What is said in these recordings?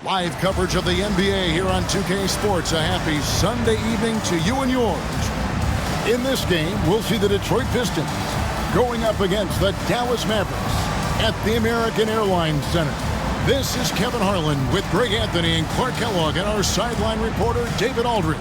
Live coverage of the NBA here on 2K Sports. A happy Sunday evening to you and yours. In this game, we'll see the Detroit Pistons going up against the Dallas Mavericks at the American Airlines Center. This is Kevin Harlan with Greg Anthony and Clark Kellogg and our sideline reporter, David Aldridge.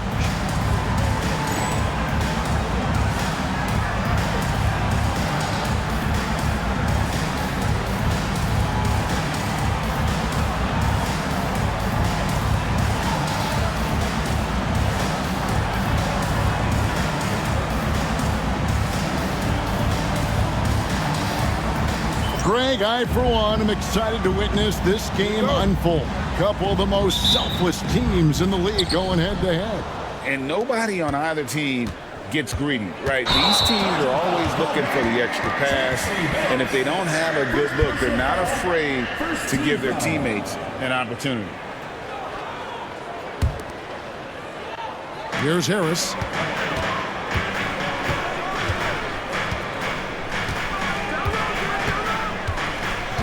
Greg, I, for one, am excited to witness this game unfold. Couple of the most selfless teams in the league going head-to-head. And nobody on either team gets greedy, right? These teams are always looking for the extra pass, and if they don't have a good look, they're not afraid to give their teammates an opportunity. Here's Harris.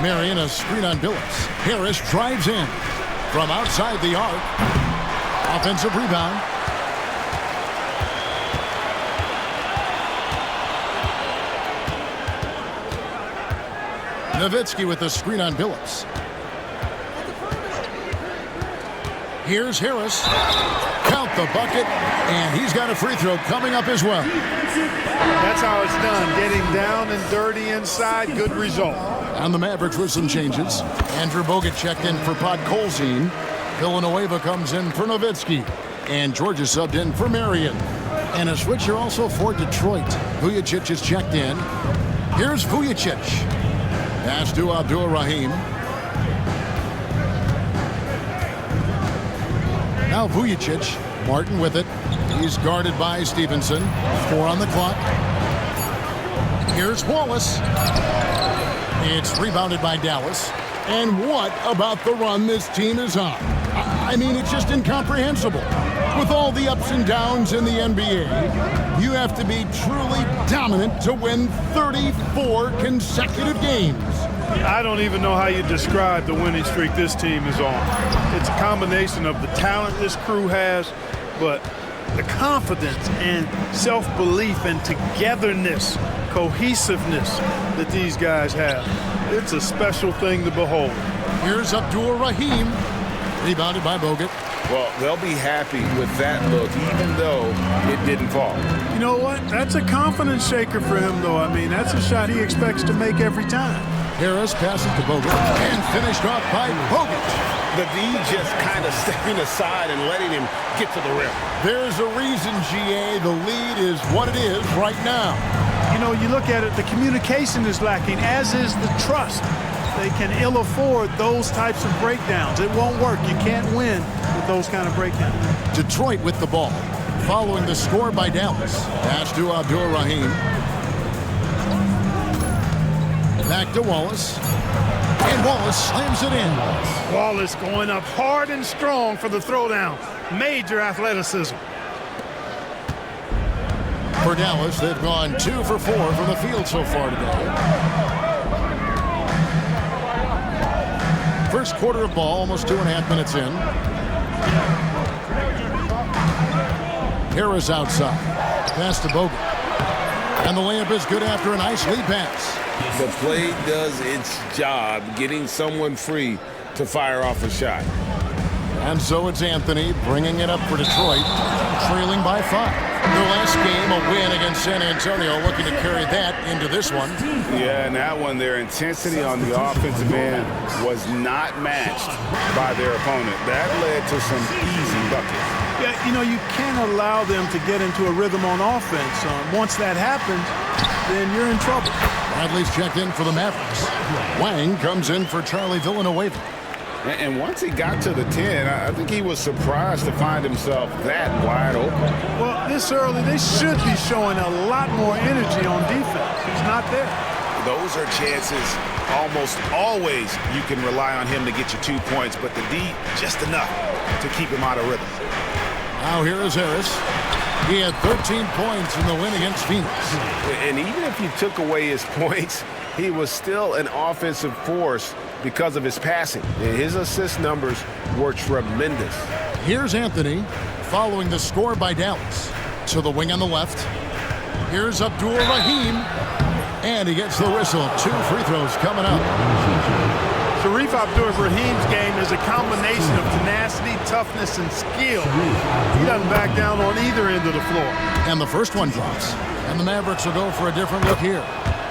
Marion, a screen on Billups. Harris drives in from outside the arc. Offensive rebound. Nowitzki with the screen on Billups. Here's Harris. Count the bucket, and he's got a free throw coming up as well. That's how it's done. Getting down and dirty inside, good result. On the Mavericks with some changes. Andrew Bogut checked in for Podkolzin. Villanueva comes in for Nowitzki. And Georgia subbed in for Marion. And a switcher also for Detroit. Vujicic is checked in. Here's Vujicic. Pass to Abdul-Rahim. Now Vujicic. Martin with it. He's guarded by Stevenson. 4 on the clock. Here's Wallace. It's rebounded by Dallas. And what about the run this team is on? I mean, it's just incomprehensible. With all the ups and downs in the NBA, you have to be truly dominant to win 34 consecutive games. I don't even know how you describe the winning streak this team is on. It's a combination of the talent this crew has, but the confidence and self-belief and togetherness, cohesiveness that these guys have. It's a special thing to behold. Here's Abdul-Rahim. Rebounded by Bogut. Well, they'll be happy with that look, even though it didn't fall. You know what? That's a confidence shaker for him, though. I mean, that's a shot he expects to make every time. Harris passes to Bogut and finished off by Bogut. The D just kind of stepping aside and letting him get to the rim. There's a reason, GA, the lead is what it is right now. You know, you look at it, the communication is lacking, as is the trust. They can ill afford those types of breakdowns. It won't work. You can't win with those kind of breakdowns. Detroit with the ball, following the score by Dallas. Pass to Abdul-Rahim. Back to Wallace. And Wallace slams it in. Wallace going up hard and strong for the throwdown. Major athleticism. For Dallas, they've gone 2 for 4 from the field so far today. First quarter of ball, almost 2.5 minutes in. Harris outside. Pass to Bogut. And the layup is good after a nice lead pass. The play does its job, getting someone free to fire off a shot. And so it's Anthony bringing it up for Detroit, trailing by 5. Their last game, a win against San Antonio, looking to carry that into this one. Yeah, and that one, their intensity on the offensive end was not matched by their opponent. That led to some easy buckets. Yeah, you know, you can't allow them to get into a rhythm on offense. Once that happens, then you're in trouble. Bradley's checked in for the Mavericks. Wang comes in for Charlie Villanueva. And once he got to the 10, I think he was surprised to find himself that wide open. Well, this early, they should be showing a lot more energy on defense. He's not there. Those are chances almost always you can rely on him to get you 2 points, but the D, just enough to keep him out of rhythm. Now here is Harris. He had 13 points in the win against Phoenix. And even if you took away his points, he was still an offensive force because of his passing. His assist numbers were tremendous. Here's Anthony following the score by Dallas. To the wing on the left. Here's Abdul-Rahim. And he gets the whistle. 2 free throws coming up. Shareef Abdul-Rahim's game is a combination of tenacity, toughness, and skill. He doesn't back down on either end of the floor. And the first one drops. And the Mavericks will go for a different look here.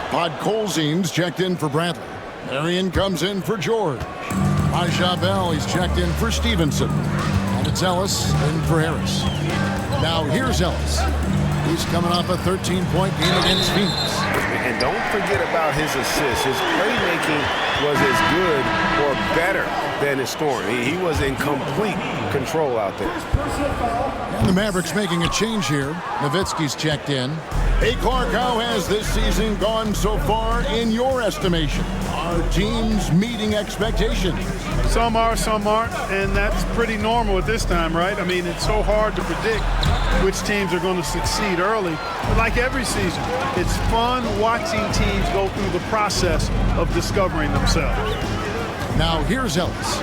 Podkolzin's checked in for Bradley. Marion comes in for George. Bell, he's checked in for Stevenson. And it's Ellis in for Harris. Now here's Ellis. He's coming off a 13-point game against Phoenix. And don't forget about his assists. His playmaking was as good or better than his scoring. He was in complete control out there. And the Mavericks making a change here. Nowitzki's checked in. Hey, Clark, how has this season gone so far in your estimation? Are teams meeting expectations? Some are, some aren't, and that's pretty normal at this time, right? I mean, it's so hard to predict which teams are going to succeed early. But like every season, it's fun watching teams go through the process of discovering themselves. Now here's Ellis.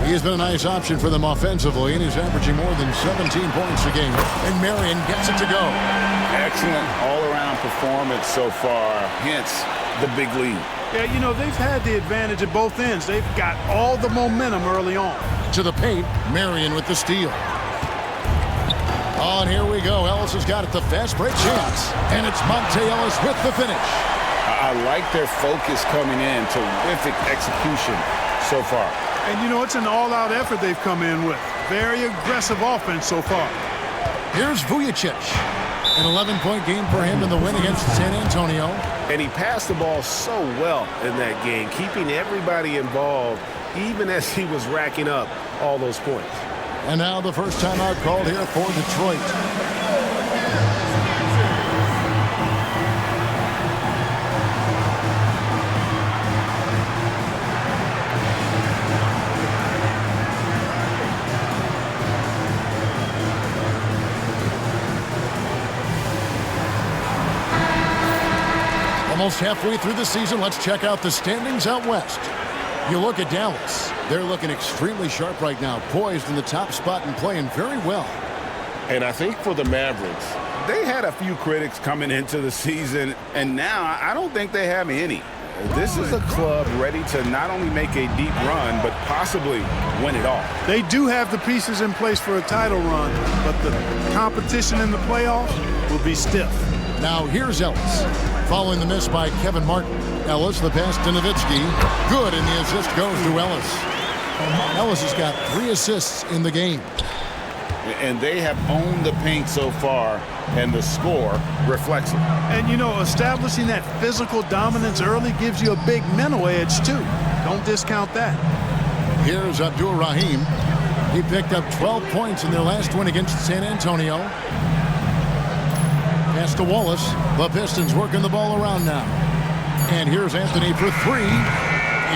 He has been a nice option for them offensively, and he's averaging more than 17 points a game. And Marion gets it to go. Excellent all-around performance so far, hence the big lead. Yeah, you know, they've had the advantage at both ends. They've got all the momentum early on. To the paint, Marion with the steal. Oh, and here we go. Ellis has got it, the fast break chance. And it's Monte Ellis with the finish. I like their focus coming in. Terrific execution so far. And, you know, it's an all-out effort they've come in with. Very aggressive offense so far. Here's Vujicic. An 11-point game for him in the win against San Antonio. And he passed the ball so well in that game, keeping everybody involved, even as he was racking up all those points. And now the first timeout called here for Detroit. Almost halfway through the season, let's check out the standings out west. You look at Dallas. They're looking extremely sharp right now, poised in the top spot and playing very well. And I think for the Mavericks, they had a few critics coming into the season, and now I don't think they have any. This is a club ready to not only make a deep run, but possibly win it all. They do have the pieces in place for a title run, but the competition in the playoffs will be stiff. Now here's Ellis. Following the miss by Kevin Martin. Ellis, the pass to Nowitzki. Good, and the assist goes to Ellis. Ellis has got 3 assists in the game. And they have owned the paint so far, and the score reflects it. And, you know, establishing that physical dominance early gives you a big mental edge, too. Don't discount that. Here's Abdul-Rahim. He picked up 12 points in their last win against San Antonio. Pass to Wallace. The Pistons working the ball around now. And here's Anthony for 3.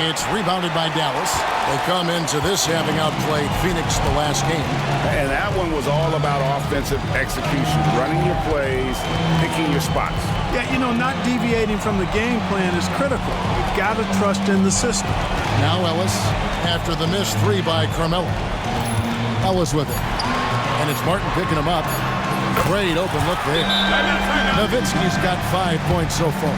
It's rebounded by Dallas. They come into this having outplayed Phoenix the last game. And that one was all about offensive execution, running your plays, picking your spots. Yeah, you know, not deviating from the game plan is critical. You've got to trust in the system. Now Ellis, after the missed 3 by Carmelo. Ellis with it. And it's Martin picking him up. Great open look there. Nowitzki's got 5 points so far.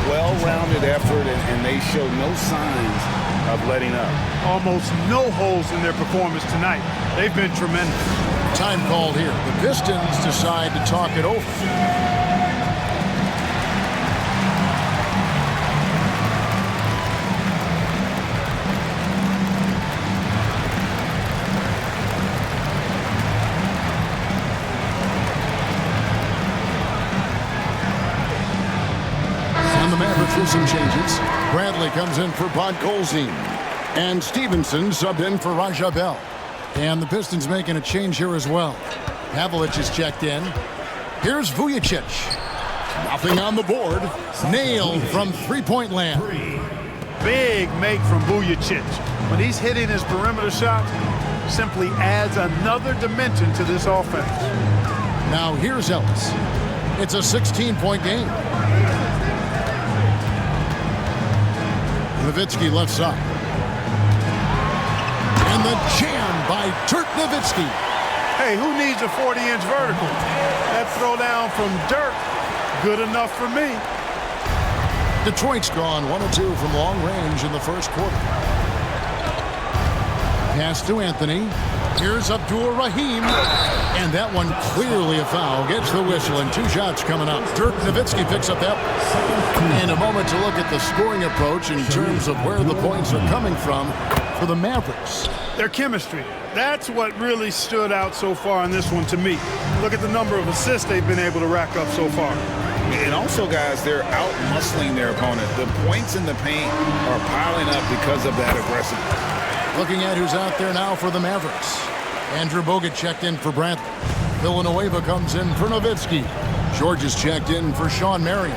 Well-rounded effort, and they show no signs of letting up. Almost no holes in their performance tonight. They've been tremendous. Time called here. The Pistons decide to talk it over. Some changes. Bradley comes in for Podkolzin. And Stevenson subbed in for Bell. And the Pistons making a change here as well. Havlicek is checked in. Here's Vujicic. Nothing on the board. Nailed from three-point land. Big make from Vujicic. When he's hitting his perimeter shots, simply adds another dimension to this offense. Now here's Ellis. It's a 16-point game. Nowitzki left side. And the jam by Dirk Nowitzki. Hey, who needs a 40-inch vertical? That throwdown from Dirk, good enough for me. Detroit's gone 1 of 2 from long range in the first quarter. Pass to Anthony. Here's Abdul-Rahim. And that one clearly a foul. Gets the whistle and 2 shots coming up. Dirk Nowitzki picks up that one. And a moment to look at the scoring approach in terms of where the points are coming from for the Mavericks. Their chemistry. That's what really stood out so far in this one to me. Look at the number of assists they've been able to rack up so far. And also, guys, they're out-muscling their opponent. The points in the paint are piling up because of that aggressiveness. Looking at who's out there now for the Mavericks. Andrew Bogut checked in for Brantley. Villanueva comes in for Nowitzki. George is checked in for Sean Marion.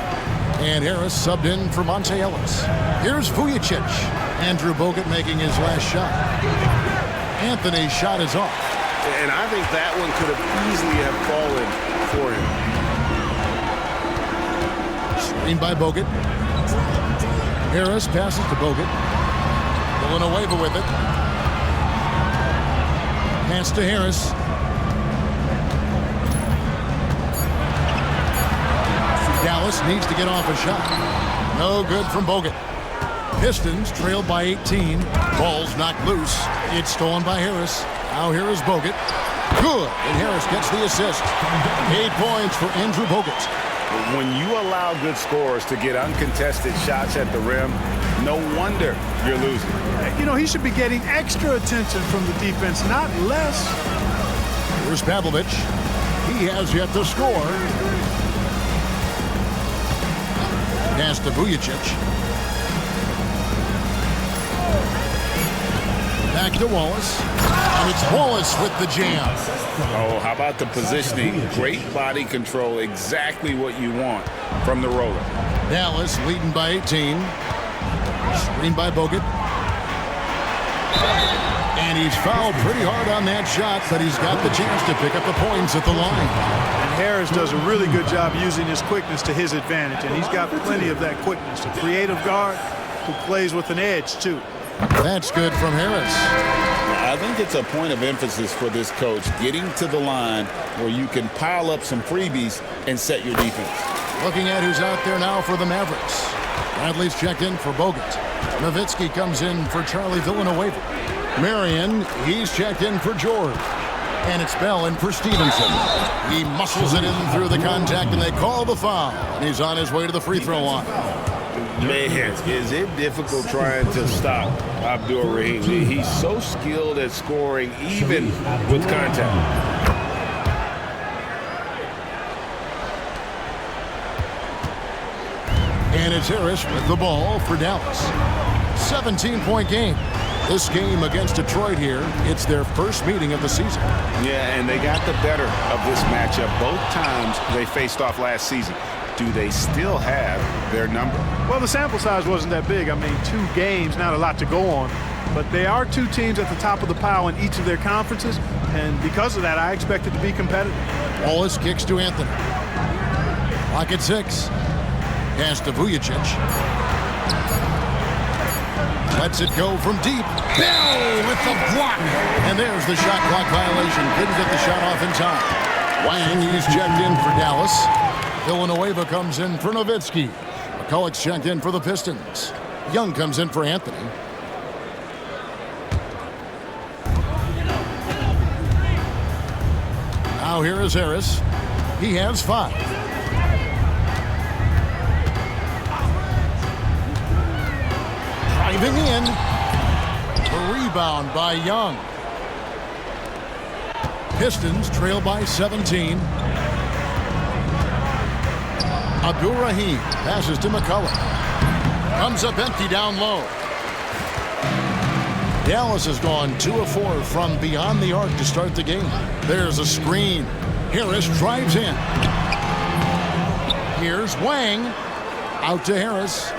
And Harris subbed in for Monte Ellis. Here's Vujicic. Andrew Bogut making his last shot. Anthony's shot is off. And I think that one could have easily have fallen for him. Screen by Bogut. Harris passes to Bogut. Villanueva with it. Pass to Harris. Dallas needs to get off a shot. No good from Bogut. Pistons trailed by 18. Ball's knocked loose. It's stolen by Harris. Now here is Bogut. Good. And Harris gets the assist. 8 points for Andrew Bogut. When you allow good scorers to get uncontested shots at the rim, no wonder you're losing. You know, he should be getting extra attention from the defense, not less. Here's Pavlovic. He has yet to score. Pass to Vujicic. Back to Wallace. And it's Wallace with the jam. Oh, how about the positioning? Great body control, exactly what you want from the roller. Dallas leading by 18. Screen by Bogut. And he's fouled pretty hard on that shot, but he's got the chance to pick up the points at the line. And Harris does a really good job using his quickness to his advantage, and he's got plenty of that quickness. A creative guard who plays with an edge, too. That's good from Harris. I think it's a point of emphasis for this coach, getting to the line where you can pile up some freebies and set your defense. Looking at who's out there now for the Mavericks. Bradley's checked in for Bogut. Nowitzki comes in for Charlie Villanueva. Marion, he's checked in for George. And it's Bell in for Stevenson. He muscles it in through the contact, and they call the foul. And he's on his way to the free throw line. Man, is it difficult trying to stop Abdul-Rahim? He's so skilled at scoring, even with contact. And it's Harris with the ball for Dallas. 17-point game. This game against Detroit here, it's their first meeting of the season. Yeah, and they got the better of this matchup both times they faced off last season. Do they still have their number? Well, the sample size wasn't that big. I mean, 2 games, not a lot to go on. But they are 2 teams at the top of the pile in each of their conferences. And because of that, I expect it to be competitive. Wallace kicks to Anthony. Clock at 6. Pass to Vujicic. Lets it go from deep. Bell with the block. And there's the shot clock violation. Couldn't get the shot off in time. Wang, he's checked in for Dallas. Villanueva comes in for Nowitzki. McCulloch's checked in for the Pistons. Young comes in for Anthony. Now here is Harris. He has 5. Driving in. The rebound by Young. Pistons trail by 17. Abdul-Rahim passes to McCulloch. Comes up empty down low. Dallas has gone 2 of 4 from beyond the arc to start the game. There's a screen. Harris drives in. Here's Wang. Out to Harris.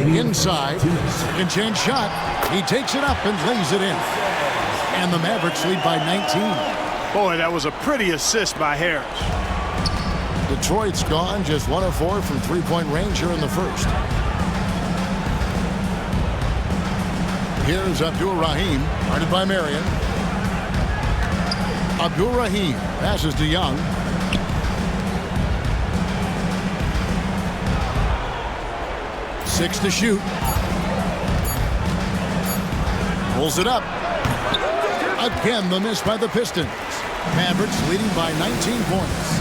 Inside. Second chance shot. He takes it up and lays it in. And the Mavericks lead by 19. Boy, that was a pretty assist by Harris. Detroit's gone just 1 of 4 from three-point range here in the first. Here's Abdul-Rahim, guarded by Marion. Abdul-Rahim passes to Young. Six to shoot. Pulls it up. Again, the miss by the Pistons. Mavericks leading by 19 points.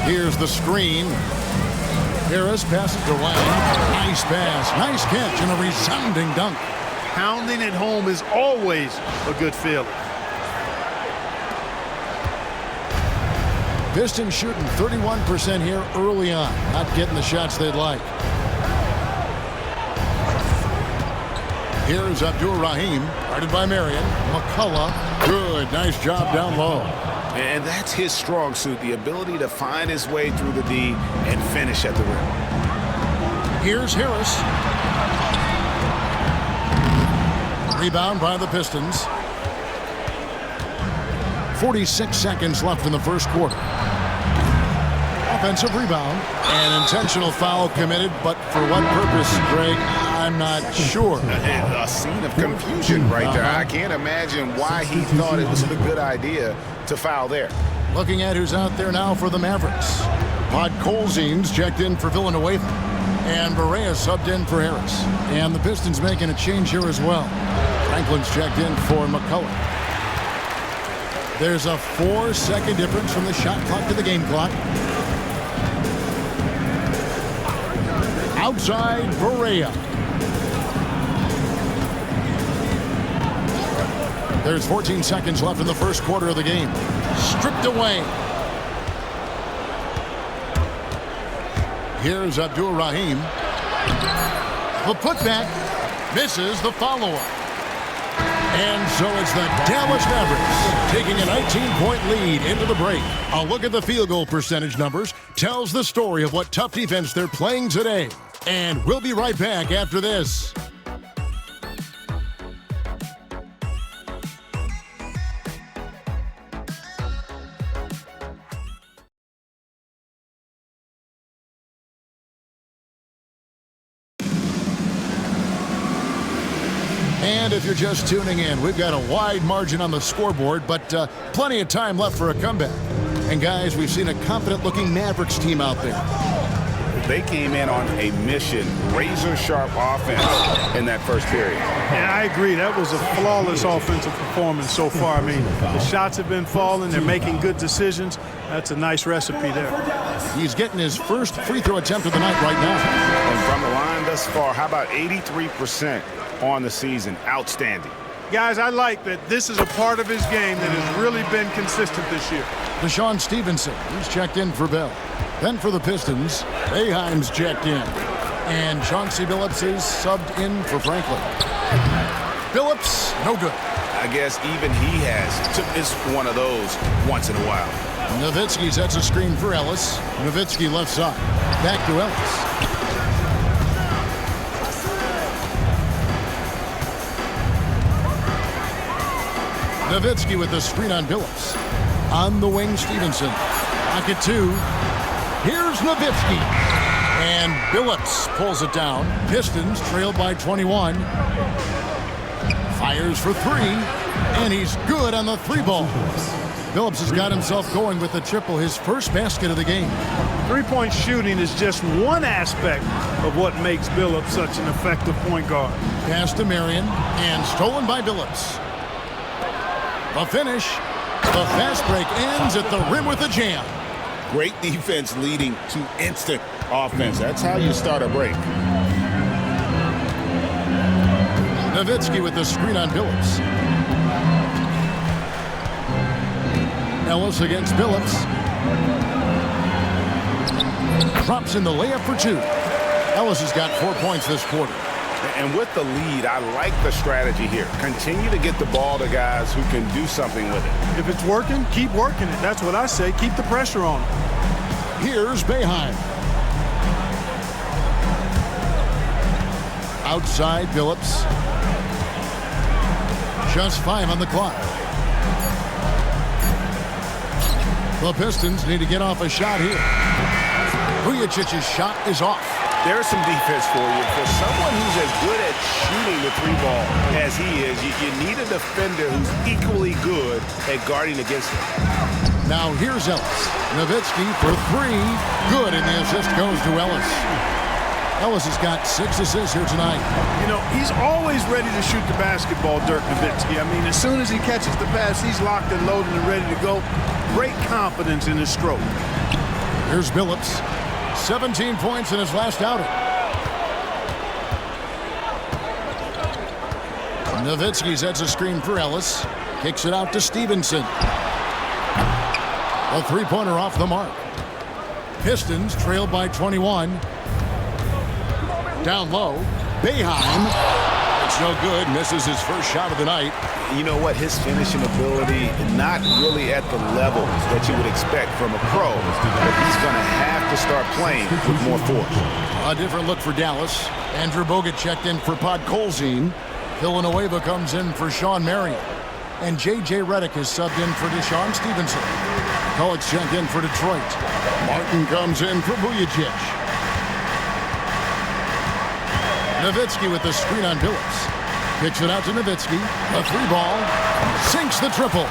Here's the screen. Harris passes to Lang. Nice pass, nice catch, and a resounding dunk. Pounding it home is always a good feeling. Pistons shooting 31% here early on. Not getting the shots they'd like. Here's Abdul-Rahim, guarded by Marion. McCullough, good, nice job down low. And that's his strong suit, the ability to find his way through the D and finish at the rim. Here's Harris. Rebound by the Pistons. 46 seconds left in the first quarter. Offensive rebound. An intentional foul committed, but for what purpose, Greg? I'm not sure. A scene of confusion right there. I can't imagine why he thought it was a good idea to foul there. Looking at who's out there now for the Mavericks. Podkolzin's checked in for Villanueva. And Barea subbed in for Harris. And the Pistons making a change here as well. Franklin's checked in for McCullough. There's a 4-second difference from the shot clock to the game clock. Outside Barea. There's 14 seconds left in the first quarter of the game. Stripped away. Here's Abdul-Rahim. The putback misses the follow-up. And so it's the Dallas Mavericks taking a 19-point lead into the break. A look at the field goal percentage numbers tells the story of what tough defense they're playing today. And we'll be right back after this. And if you're just tuning in, we've got a wide margin on the scoreboard, but plenty of time left for a comeback. And guys, we've seen a confident-looking Mavericks team out there. They came in on a mission, razor-sharp offense in that first period. Yeah, I agree. That was a flawless offensive performance so far. I mean, the shots have been falling. They're making good decisions. That's a nice recipe there. He's getting his first free throw attempt of the night right now. And from the line thus far, how about 83% on the season? Outstanding. Guys, I like that this is a part of his game that has really been consistent this year. Deshaun Stevenson, he's checked in for Bell. Then for the Pistons, Boeheim's checked in. And Chauncey Billups is subbed in for Franklin. Billups, no good. I guess even he has to miss one of those once in a while. Nowitzki sets a screen for Ellis. Nowitzki left side. Back to Ellis. Nowitzki with the screen on Billups. On the wing, Stevenson. Pocket two. Here's Nowitzki. And Billups pulls it down. Pistons trailed by 21. Fires for three. And he's good on the three ball. Billups has got himself going with the triple, his first basket of the game. Three-point shooting is just one aspect of what makes Billups such an effective point guard. Pass to Marion. And stolen by Billups. The finish. The fast break ends at the rim with a jam. Great defense leading to instant offense. That's how you start a break. Nowitzki with the screen on Billups. Ellis against Billups. Drops in the layup for two. Ellis has got 4 points this quarter. And with the lead, I like the strategy here. Continue to get the ball to guys who can do something with it. If it's working, keep working it. That's what I say. Keep the pressure on him. Here's Boeheim. Outside Billups. Just 5 on the clock. The Pistons need to get off a shot here. Vujicic's shot is off. There's some defense for you. For someone who's as good at shooting the three ball as he is, you need a defender who's equally good at guarding against him. Now here's Ellis. Nowitzki for 3. Good, and the assist goes to Ellis. Ellis has got 6 assists here tonight. You know, he's always ready to shoot the basketball, Dirk Nowitzki. I mean, as soon as he catches the pass, he's locked and loaded and ready to go. Great confidence in his stroke. Here's Billups. 17 points in his last outing. Nowitzki sets a screen for Ellis. Kicks it out to Stevenson. A three-pointer off the mark. Pistons trailed by 21. Down low. Boeheim. It's no good. Misses his first shot of the night. You know what? His finishing ability, not really at the level that you would expect from a pro, but he's going to have to start playing with more force. A different look for Dallas. Andrew Bogut checked in for Podkolzin. Villanueva comes in for Sean Marion. And J.J. Redick is subbed in for Deshaun Stevenson. Collett's checked in for Detroit. Martin comes in for Vujicic. Nowitzki with the screen on Billups. Kicks it out to Nowitzki. A 3-ball. Sinks the triple.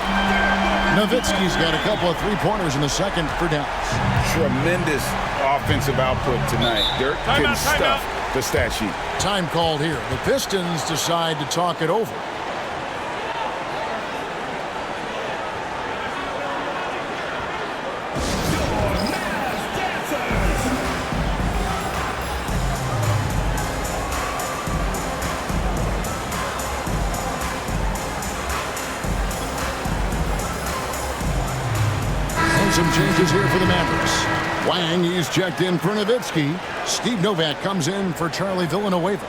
Nowitzki's got a couple of 3-pointers in the second for Dallas. Tremendous offensive output tonight. Dirk can stuff the stat sheet. Time called here. The Pistons decide to talk it over. Some changes here for the Mavericks. Wang, he's checked in for Nowitzki. Steve Novak comes in for Charlie Villanueva.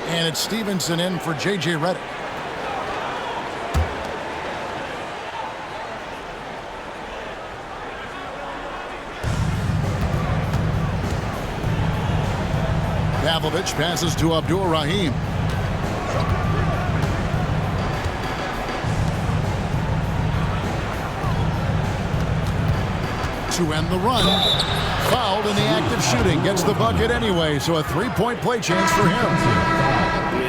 And it's Stevenson in for J.J. Redick. Pavlovich passes to Abdul Rahim. To end the run. Fouled in the act of shooting. Gets the bucket anyway, so a 3-point play chance for him.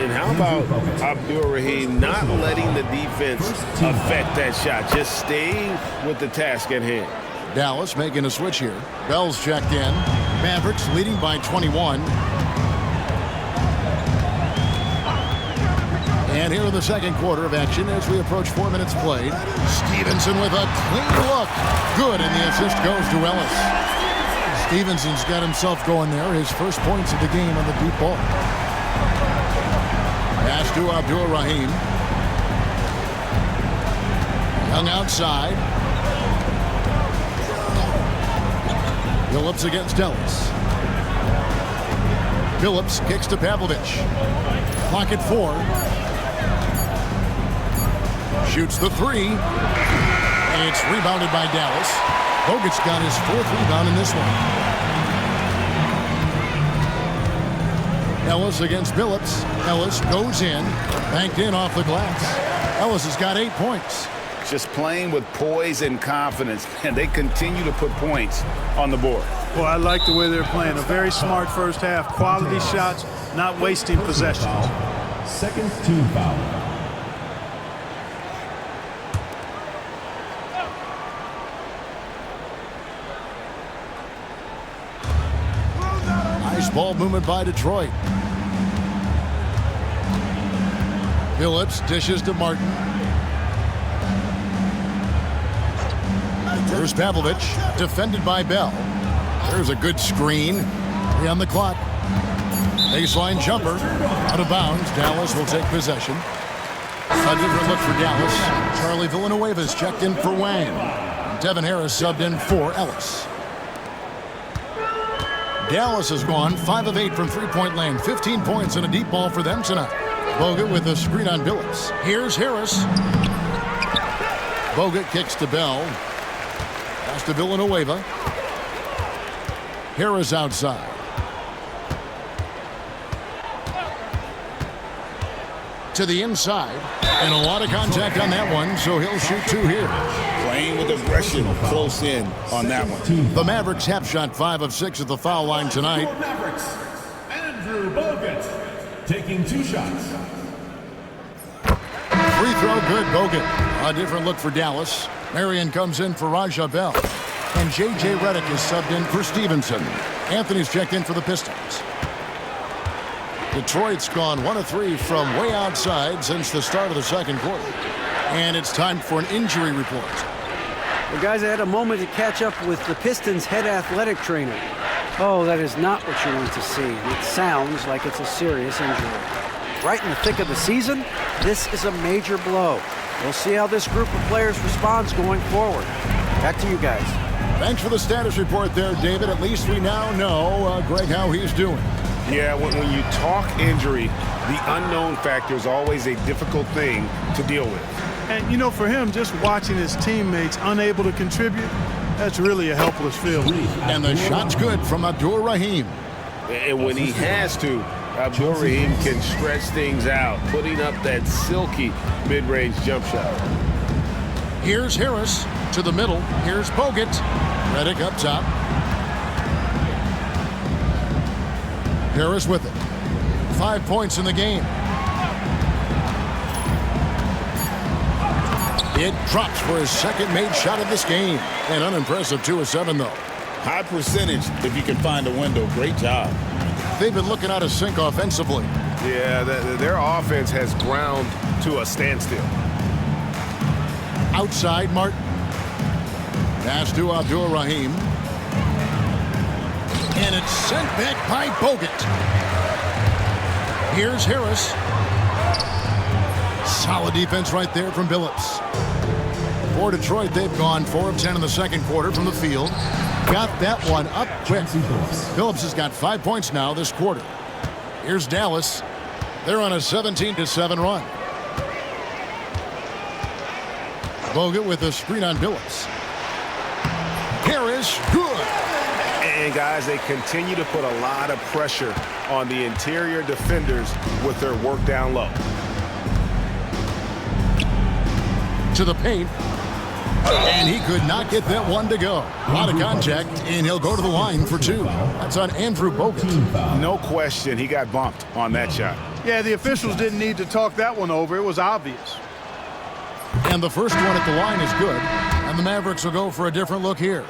And how about Abdul Rahim not letting the defense affect that shot, just staying with the task at hand. Dallas making a switch here. Bell's checked in. Mavericks leading by 21. And here in the second quarter of action as we approach 4 minutes played. Stevenson with a clean look. Good, and the assist goes to Ellis. Stevenson's got himself going there. His first points of the game on the deep ball. Pass to Abdul Rahim. Young outside. Billups against Ellis. Billups kicks to Pavlovich. Clock at 4. Shoots the 3. It's rebounded by Dallas. Bogut's got his 4th rebound in this one. Ellis against Billups. Ellis goes in. Banked in off the glass. Ellis has got 8 points. Just playing with poise and confidence, and they continue to put points on the board. Well, I like the way they're playing. A very smart first half. Quality shots, not wasting possessions. Second team foul. Nice ball movement by Detroit. Billups dishes to Martin. There's Pavlovich, defended by Bell. There's a good screen. 3 on the clock. Baseline jumper, out of bounds. Dallas will take possession. A different look for Dallas. Charlie Villanueva's checked in for Wang. Devin Harris subbed in for Ellis. Dallas has gone 5 of 8 from three-point land. 15 points and a deep ball for them tonight. Bogut with a screen on Billups. Here's Harris. Bogut kicks to Bell. Pass to Villanueva. Harris outside. to the inside. And a lot of contact on that one, so he'll shoot 2 here. Playing with aggression close in on that one. The Mavericks have shot 5 of 6 at the foul line tonight. Mavericks, Andrew Bogut, taking 2 shots. Free throw good, Bogut. A different look for Dallas. Marion comes in for Raja Bell. And J.J. Redick is subbed in for Stevenson. Anthony's checked in for the Pistons. Detroit's gone 1 of 3 from way outside since the start of the second quarter. And it's time for an injury report. Well, guys, I had a moment to catch up with the Pistons' head athletic trainer. Oh, that is not what you want to see. And it sounds like it's a serious injury. Right in the thick of the season, this is a major blow. We'll see how this group of players responds going forward. Back to you guys. Thanks for the status report there, David. At least we now know, Greg, how he's doing. Yeah, when you talk injury, the unknown factor is always a difficult thing to deal with. And, you know, for him, just watching his teammates unable to contribute, that's really a helpless feeling. And the shot's good from Abdur Rahim. And when he has to, Abdur Rahim can stretch things out, putting up that silky mid-range jump shot. Here's Harris to the middle. Here's Bogut. Redick up top. Harris with it. 5 points in the game. It drops for his second made shot of this game. An unimpressive 2 of 7, though. High percentage if you can find a window. Great job. They've been looking out of sync offensively. Yeah, their offense has ground to a standstill. Outside, Martin. Pass to Abdur Rahim. And it's sent back by Bogut. Here's Harris. Solid defense right there from Billups. For Detroit, they've gone 4 of 10 in the second quarter from the field. Got that one up quick. Billups has got 5 points now this quarter. Here's Dallas. They're on a 17-7 run. Bogut with a screen on Billups. Harris, good. And guys, they continue to put a lot of pressure on the interior defenders with their work down low. To the paint. And he could not get that one to go. A lot of contact, and he'll go to the line for 2. That's on Andrew Bogut. No question, he got bumped on that shot. Yeah, the officials didn't need to talk that one over. It was obvious. And the first one at the line is good. And the Mavericks will go for a different look here.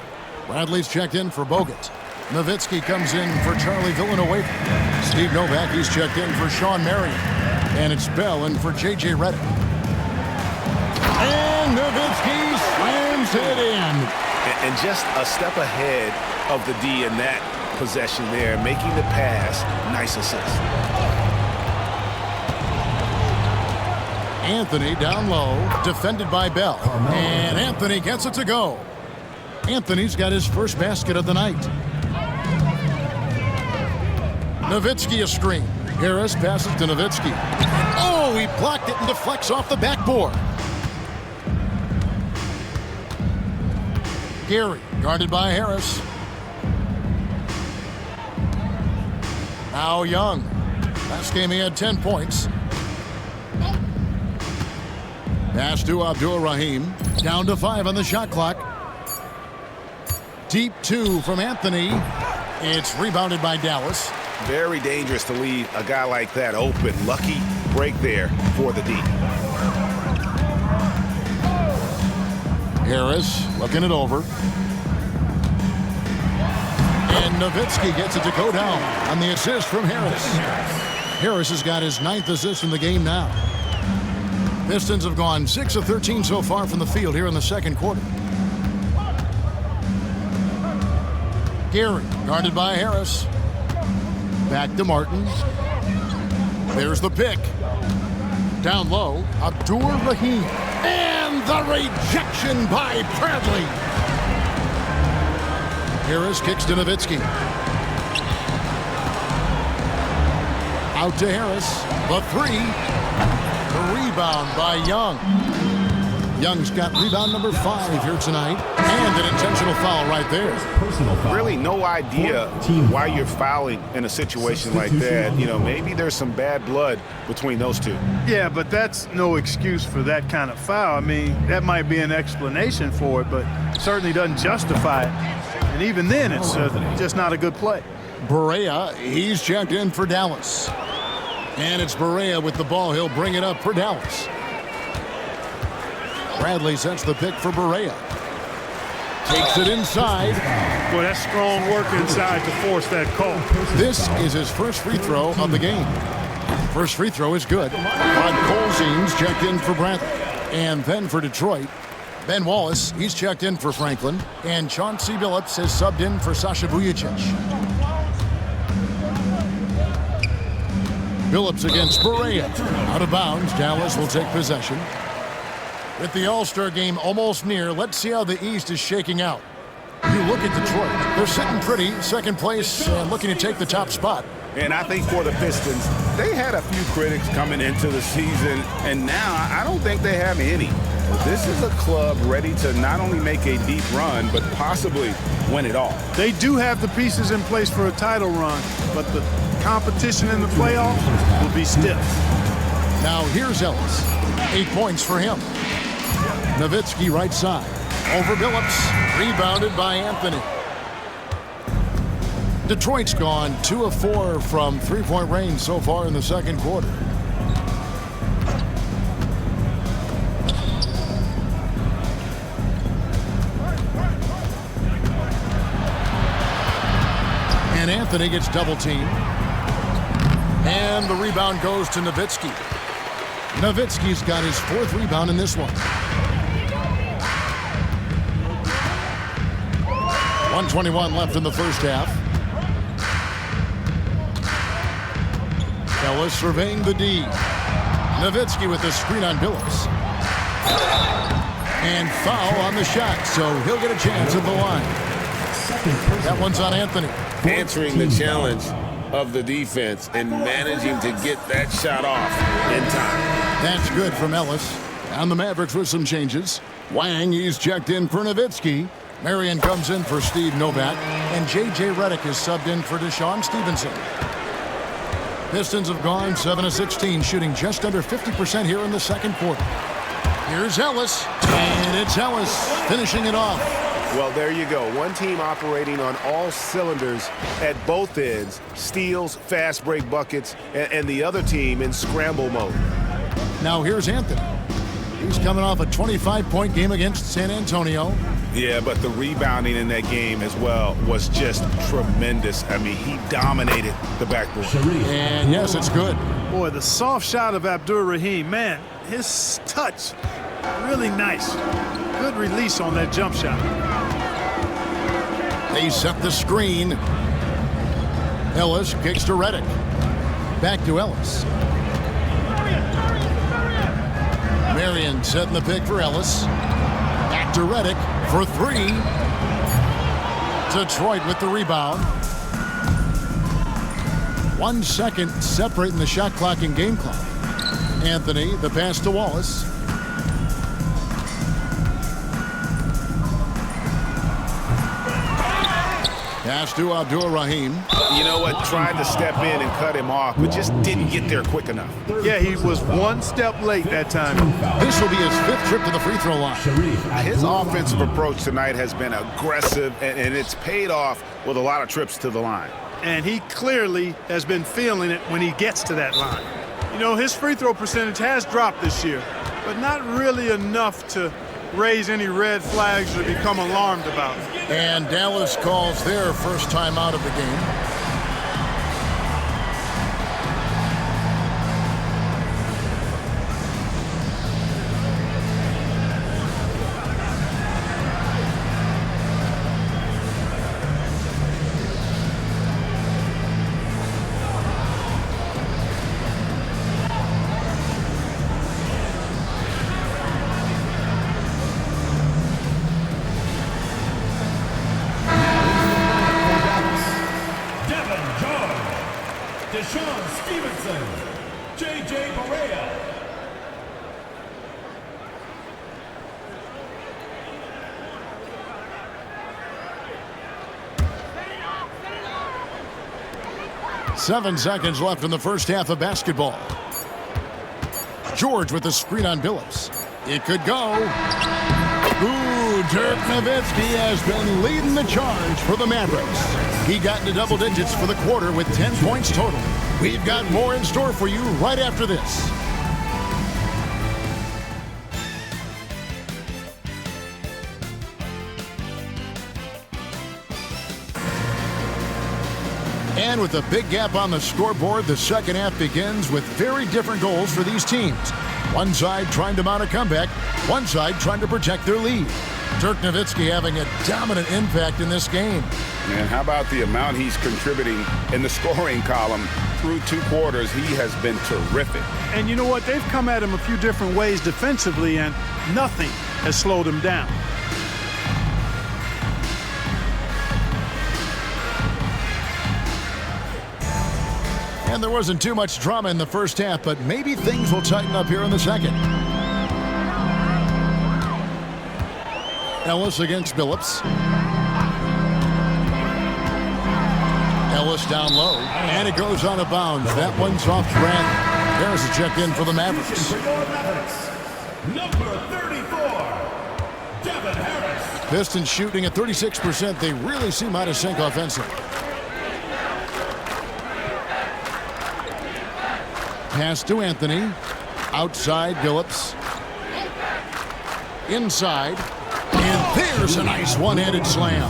Bradley's checked in for Bogut. Nowitzki comes in for Charlie Villanueva. Steve Novak, he's checked in for Sean Marion. And it's Bell in for J.J. Redick. And Nowitzki slams it in. And just a step ahead of the D in that possession there, making the pass. Nice assist. Anthony down low, defended by Bell. And Anthony gets it to go. Anthony's got his first basket of the night. Nowitzki a screen. Harris passes to Nowitzki. Oh, he blocked it and deflects off the backboard. Gary, guarded by Harris. Now Young. Last game he had 10 points. Pass to Abdur Rahim. Down to 5 on the shot clock. Deep 2 from Anthony. It's rebounded by Dallas. Very dangerous to leave a guy like that open. Lucky break there for the D. Harris looking it over. And Nowitzki gets it to go down on the assist from Harris. Harris has got his 9th assist in the game now. Pistons have gone 6 of 13 so far from the field here in the second quarter. Gary, guarded by Harris. Back to Martin. There's the pick. Down low, Abdur Rahim. And the rejection by Bradley. Harris kicks to Nowitzki. Out to Harris. The 3. The rebound by Young. Young's got rebound number 5 here tonight. And an intentional foul right there. Personal foul. Really no idea why you're fouling in a situation like that. You know, maybe there's some bad blood between those two. Yeah, but that's no excuse for that kind of foul. I mean, that might be an explanation for it, but certainly doesn't justify it. And even then, it's just not a good play. Barea, he's checked in for Dallas. And it's Barea with the ball. He'll bring it up for Dallas. Bradley sets the pick for Barea. Takes it inside. Boy, that's strong work inside to force that call. This is his first free throw of the game. First free throw is good. Rod Colzine's checked in for Bradley. And then for Detroit, Ben Wallace, he's checked in for Franklin. And Chauncey Billups has subbed in for Sasha Vujacic. Billups against Barea. Out of bounds, Dallas will take possession. With the All-Star game almost near, let's see how the East is shaking out. You look at Detroit. They're sitting pretty, second place, and looking to take the top spot. And I think for the Pistons, they had a few critics coming into the season, and now I don't think they have any. This is a club ready to not only make a deep run, but possibly win it all. They do have the pieces in place for a title run, but the competition in the playoffs will be stiff. Now here's Ellis. 8 points for him. Nowitzki right side. Over Billups. Rebounded by Anthony. Detroit's gone 2 of 4 from three-point range so far in the second quarter. And Anthony gets double-teamed. And the rebound goes to Nowitzki. Nowitzki's got his 4th rebound in this one. 1:21 left in the first half. Ellis surveying the D. Nowitzki with the screen on Billups. And foul on the shot, so he'll get a chance at the line. That one's on Anthony. Answering the challenge of the defense and managing to get that shot off in time. That's good from Ellis. And the Mavericks with some changes. Wang, he's checked in for Nowitzki. Marion comes in for Steve Novak. And J.J. Redick is subbed in for Deshaun Stevenson. Pistons have gone 7 of 16, shooting just under 50% here in the second quarter. Here's Ellis. And it's Ellis finishing it off. Well, there you go. One team operating on all cylinders at both ends. Steals, fast break buckets, and the other team in scramble mode. Now here's Anthony. He's coming off a 25-point game against San Antonio. Yeah, but the rebounding in that game as well was just tremendous. I mean, he dominated the backboard. And yes, it's good. Boy, the soft shot of Abdur-Rahim, man, his touch, really nice. Good release on that jump shot. They set the screen. Ellis kicks to Redick. Back to Ellis. Marion setting the pick for Ellis. Back to Redick for 3. Detroit with the rebound. 1 second separating the shot clock and game clock. Anthony, the pass to Wallace. Pass to Abdur-Rahim. You know what? Tried to step in and cut him off, but just didn't get there quick enough. Yeah, he was 1 step late that time. This will be his 5th trip to the free throw line. His offensive approach tonight has been aggressive, and it's paid off with a lot of trips to the line. And he clearly has been feeling it when he gets to that line. You know, his free throw percentage has dropped this year, but not really enough to raise any red flags or become alarmed about it. And Dallas calls their first time out of the game. Deshaun Stevenson, J.J. Barea. 7 seconds left in the first half of basketball. George with the screen on Billups. It could go. Ooh, Dirk Nowitzki has been leading the charge for the Mavericks. He got into double digits for the quarter with 10 points total. We've got more in store for you right after this. And with a big gap on the scoreboard, the second half begins with very different goals for these teams. One side trying to mount a comeback, one side trying to protect their lead. Dirk Nowitzki having a dominant impact in this game. And how about the amount he's contributing in the scoring column through 2 quarters? He has been terrific. And you know what? They've come at him a few different ways defensively, and nothing has slowed him down. And there wasn't too much drama in the first half, but maybe things will tighten up here in the second. Ellis against Billups. Ellis down low, and it goes out of bounds. That one's off Grant. Harris is checked in for the Mavericks. Number 34, Devin Harris. Pistons shooting at 36%. They really seem out of sync offensively. Pass to Anthony. Outside Billups. Inside. And there's a nice one-handed slam.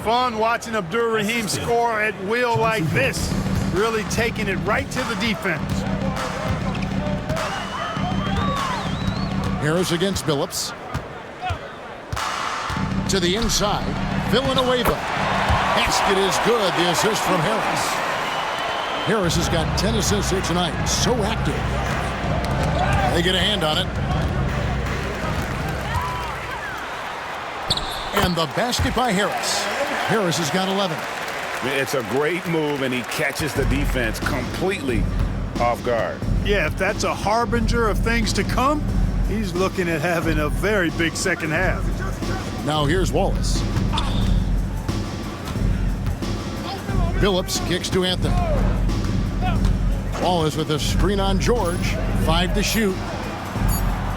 Fun watching Abdur-Rahim score at will like this. Really taking it right to the defense. Harris against Billups. To the inside. Villanueva. Basket is good. The assist from Harris. Harris has got 10 assists here tonight. So active. They get a hand on it. And the basket by Harris. Harris has got 11. It's a great move, and he catches the defense completely off guard. Yeah, if that's a harbinger of things to come, he's looking at having a very big second half. Now here's Wallace. Billups kicks to Anthony. Wallace with a screen on George. 5 to shoot.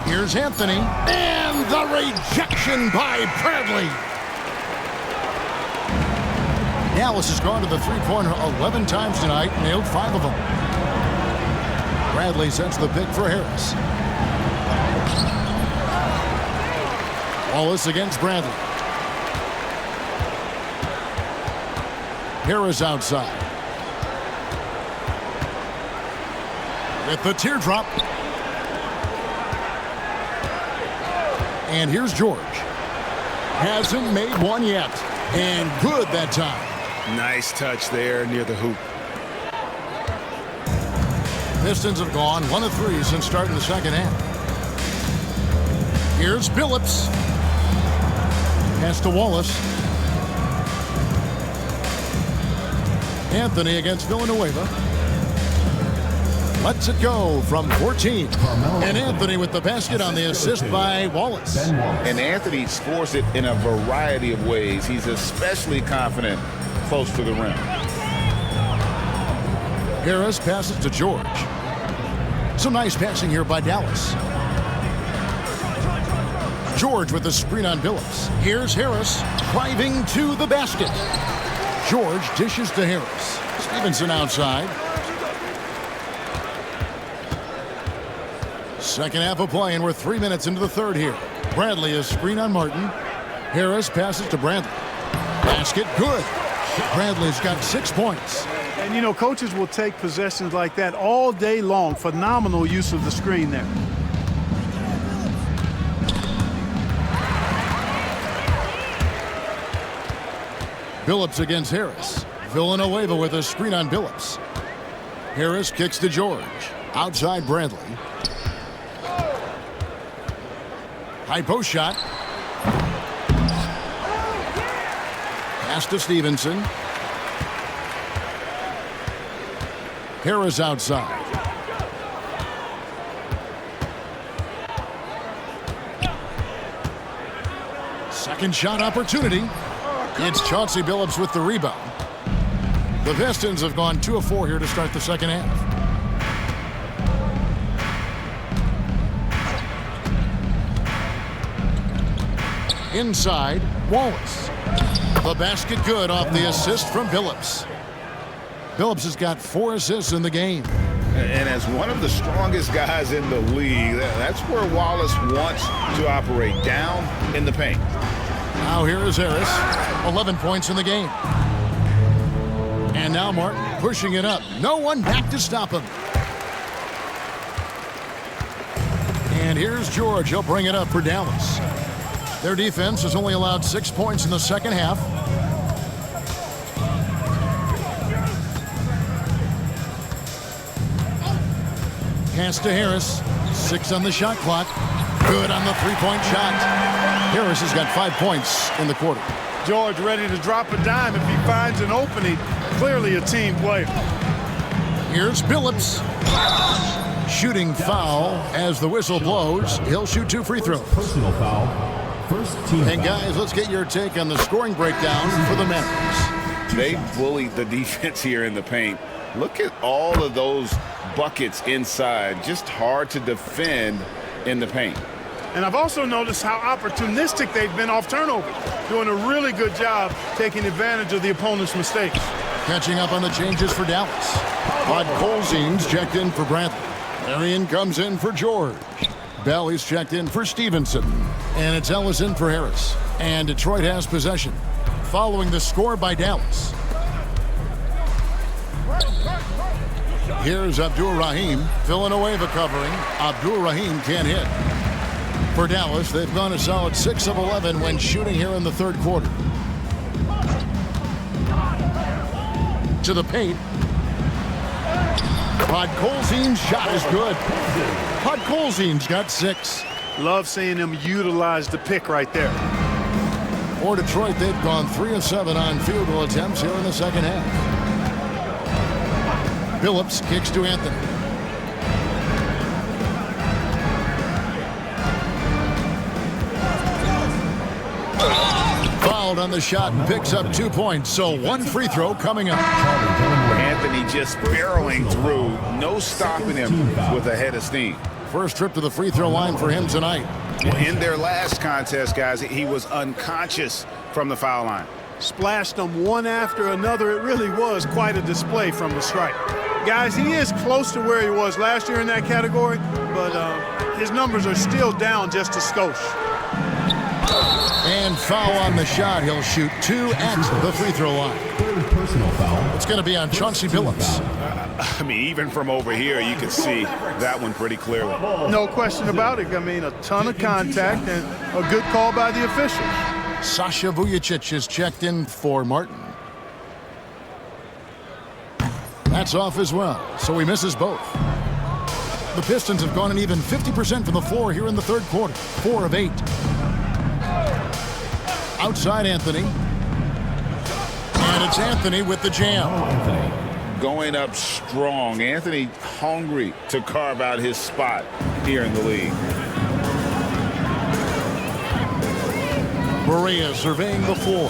Here's Anthony. And the rejection by Bradley. Dallas has gone to the three-pointer 11 times tonight, nailed 5 of them. Bradley sets the pick for Harris. Wallace against Bradley. Harris outside. With the teardrop. And here's George. Hasn't made one yet. And good that time. Nice touch there near the hoop. Pistons have gone 1 of 3 since starting the second half. Here's Billups. Pass to Wallace. Anthony against Villanueva. Lets it go from 14. And Anthony with the basket on the assist by Wallace. And Anthony scores it in a variety of ways. He's especially confident close to the rim. Harris passes to George. Some nice passing here by Dallas. George with the screen on Billups. Here's Harris driving to the basket. George dishes to Harris. Stevenson outside. Second half of play, and we're 3 minutes into the third here. Bradley is screen on Martin. Harris passes to Bradley. Basket good. Bradley's got 6 points. And, you know, coaches will take possessions like that all day long. Phenomenal use of the screen there. Billups against Harris. Villanueva with a screen on Billups. Harris kicks to George. Outside Bradley. High post shot. Pass to Stevenson. Harris outside. Second shot opportunity. It's Chauncey Billups with the rebound. The Pistons have gone 2 of 4 here to start the second half. Inside, Wallace. The basket good off the assist from Billups. Billups has got 4 assists in the game. And as one of the strongest guys in the league, that's where Wallace wants to operate, down in the paint. Now here is Harris, 11 points in the game. And now Martin pushing it up. No one back to stop him. And here's George. He'll bring it up for Dallas. Their defense has only allowed 6 points in the second half. Pass to Harris. 6 on the shot clock. Good on the three-point shot. Harris has got 5 points in the quarter. George ready to drop a dime if he finds an opening. Clearly a team player. Here's Billups. Shooting foul as the whistle blows. He'll shoot 2 free throws. Personal foul. First team And foul. guys, let's get your take on the scoring breakdown for the Mavericks. They bullied the defense here in the paint. Look at all of those buckets inside. Just hard to defend in the paint. And I've also noticed how opportunistic they've been off turnovers. Doing a really good job taking advantage of the opponent's mistakes. Catching up on the changes for Dallas. Bud Colzine's checked in for Bradley. Marion comes in for George. Bailey's checked in for Stevenson. And it's Ellison for Harris. And Detroit has possession. Following the score by Dallas. Here's Abdur-Rahim. Villanueva covering. Abdur-Rahim can't hit. For Dallas, they've gone a solid 6 of 11 when shooting here in the third quarter. To the paint. Podkolzine's shot is good. Podkolzine's got 6. Love seeing them utilize the pick right there. For Detroit, they've gone 3 of 7 on field goal attempts here in the second half. Billups kicks to Anthony. Fouled on the shot and picks up 2 points. So 1 free throw coming up. Anthony just barreling through. No stopping him with a head of steam. First trip to the free throw line for him tonight. In their last contest, guys, he was unconscious from the foul line. Splashed them one after another. It really was quite a display from the stripe. Guys, he is close to where he was last year in that category, but his numbers are still down just a skosh. And foul on the shot. He'll shoot 2 at the free throw line. Third personal foul. It's going to be on Chauncey Billups. I mean, even from over here, you can see that one pretty clearly. No question about it. I mean, a ton of contact and a good call by the officials. Sasha Vujicic is checked in for Martin. That's off as well, so he misses both. The Pistons have gone an even 50% from the floor here in the third quarter. 4 of 8. Outside Anthony. And it's Anthony with the jam. Going up strong. Anthony hungry to carve out his spot here in the league. Barea surveying the floor.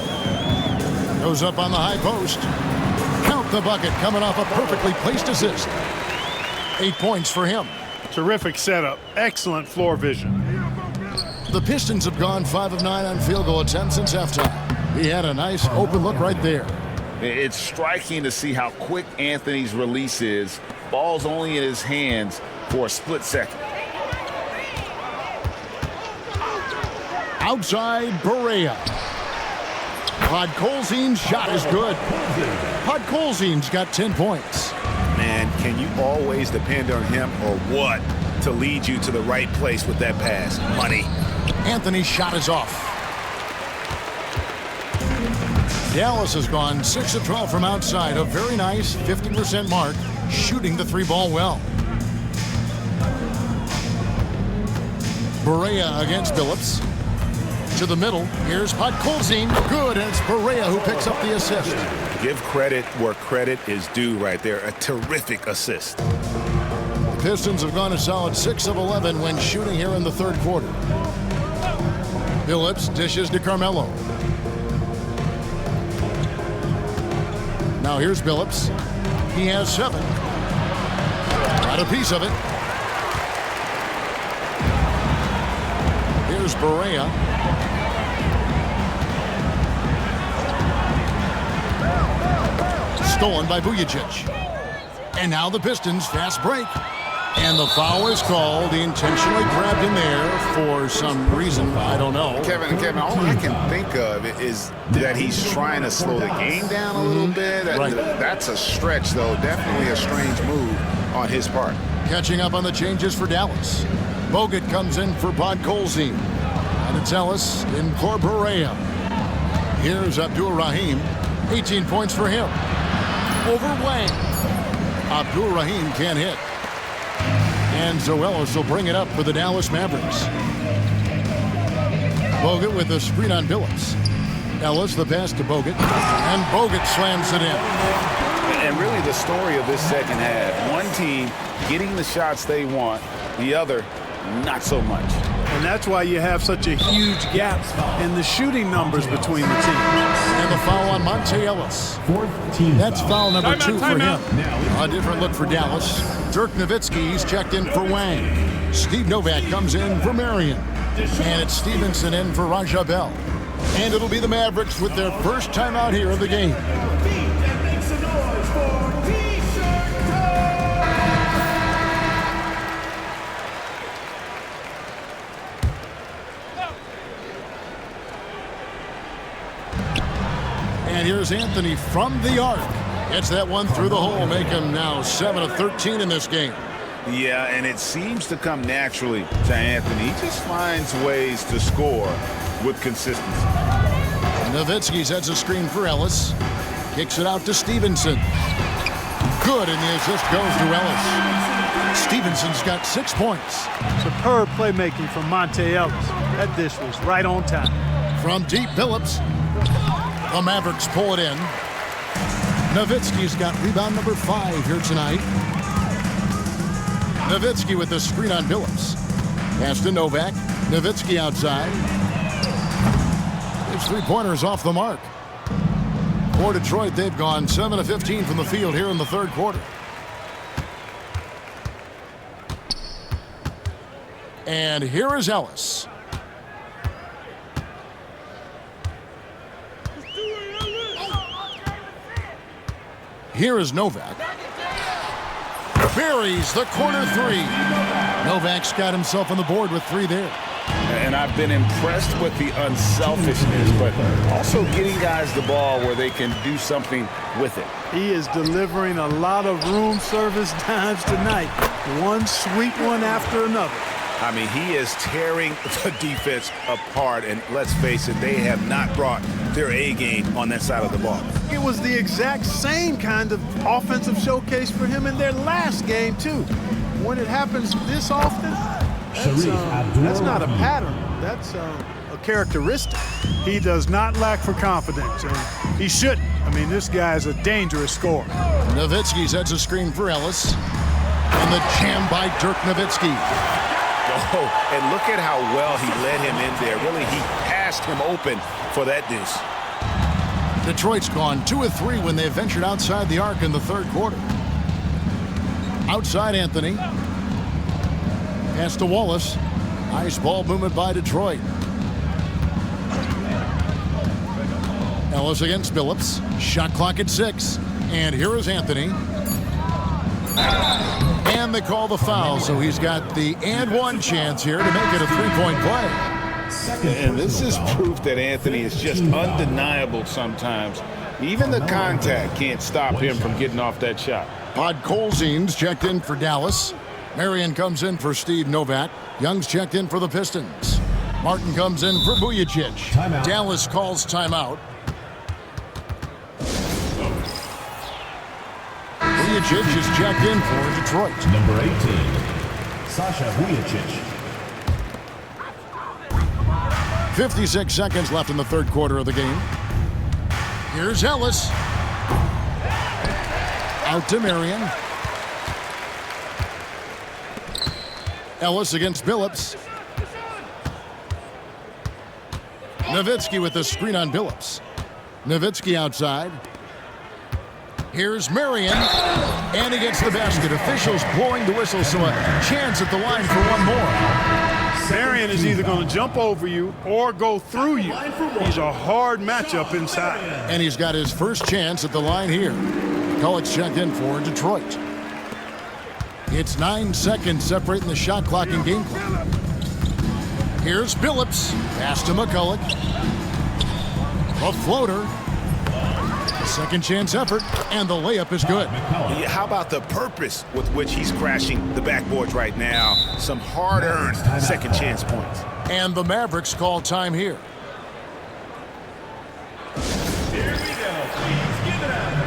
Goes up on the high post. Count the bucket coming off a perfectly placed assist. 8 points for him. Terrific setup. Excellent floor vision. The Pistons have gone 5 of 9 on field goal attempts since halftime. He had a nice open look right there. It's striking to see how quick Anthony's release is. Ball's only in his hands for a split second. Outside Barea. Podkolzine's shot is good. Podkolzine's got 10 points. Man, can you always depend on him or what to lead you to the right place with that pass? Money. Anthony's shot is off. Dallas has gone 6 of 12 from outside. A very nice 50% mark, shooting the 3-ball well. Barea against Billups. To the middle, here's Podkolzine. Good, and it's Barea who picks up the assist. Give credit where credit is due right there. A terrific assist. The Pistons have gone a solid 6 of 11 when shooting here in the third quarter. Billups dishes to Carmelo. Now here's Billups. He has 7. Got a piece of it. Here's Barea. Stolen by Vujacic. And now the Pistons fast break. And the foul is called. He intentionally grabbed him there for some reason. I don't know. Kevin, all I can think of is that he's trying to slow the game down a little bit. Right. That's a stretch, though. Definitely a strange move on his part. Catching up on the changes for Dallas. Bogut comes in for Podkolzin. And it's Ellis in for Barea. Here's Abdul Rahim. 18 points for him. Over Wang. Abdul Rahim can't hit. And Zoelis will bring it up for the Dallas Mavericks. Bogut with a screen on Billups. Ellis the pass to Bogut. And Bogut slams it in. And really the story of this second half. One team getting the shots they want. The other, not so much. And that's why you have such a huge gap in the shooting numbers between the teams. And the foul on Monte Ellis. That's foul number 2 for him. A different look for Dallas. Dirk Nowitzki, he's checked in for Wang. Steve Novak comes in for Marion. And it's Stevenson in for Raja Bell. And it'll be the Mavericks with their first time out here of the game. And here's Anthony from the arc. Gets that one through the hole, make him now 7 of 13 in this game. Yeah, and it seems to come naturally to Anthony. He just finds ways to score with consistency. Nowitzki sets a screen for Ellis. Kicks it out to Stevenson. Good, and the assist goes to Ellis. Stevenson's got 6 points. Superb playmaking from Monte Ellis. That dish was right on time. From deep, Billups. The Mavericks pull it in. Nowitzki's got rebound number 5 here tonight. Nowitzki with the screen on Billups. Pass to Novak. Nowitzki outside. His 3-pointers off the mark. For Detroit, they've gone 7 of 15 from the field here in the third quarter. And here is Ellis. Here is Novak. Buries the corner 3. Novak's got himself on the board with 3 there. And I've been impressed with the unselfishness, but also getting guys the ball where they can do something with it. He is delivering a lot of room service dimes tonight. One sweet one after another. I mean, he is tearing the defense apart, and let's face it, they have not brought their A game on that side of the ball. It was the exact same kind of offensive showcase for him in their last game, too. When it happens this often, that's not a pattern. That's a characteristic. He does not lack for confidence, and he shouldn't. I mean, this guy is a dangerous scorer. Nowitzki sets a screen for Ellis. And the jam by Dirk Nowitzki. Oh, and look at how well he led him in there. Really, he passed him open for that deuce. Detroit's gone 2 of 3 when they ventured outside the arc in the third quarter. Outside Anthony. Pass to Wallace. Nice ball movement by Detroit. Ellis against Billups. Shot clock at 6. And here is Anthony. And they call the foul, so he's got the and-one chance here to make it a 3-point play. And this is proof that Anthony is just undeniable sometimes. Even the contact can't stop him from getting off that shot. Podkolzin's checked in for Dallas. Marion comes in for Steve Novak. Young's checked in for the Pistons. Martin comes in for Vujacic. Timeout. Dallas calls timeout. Vujacic is checked in for Detroit. Number 18, Sasha Vujacic. 56 seconds left in the third quarter of the game. Here's Ellis. Out to Marion. Ellis against Billups. Nowitzki with the screen on Billups. Nowitzki outside. Here's Marion, and he gets the basket. Officials blowing the whistle, so a chance at the line for one more. Marion is either going to jump over you or go through you. He's a hard matchup inside. And he's got his first chance at the line here. McCulloch's checked in for Detroit. It's 9 seconds separating the shot clock and game clock. Here's Billups. Pass to McCulloch. A floater. A second chance effort, and the layup is good. Yeah, how about the purpose with which he's crashing the backboards right now? Some hard-earned second chance points. And the Mavericks call time here. Here we go. Please give it up.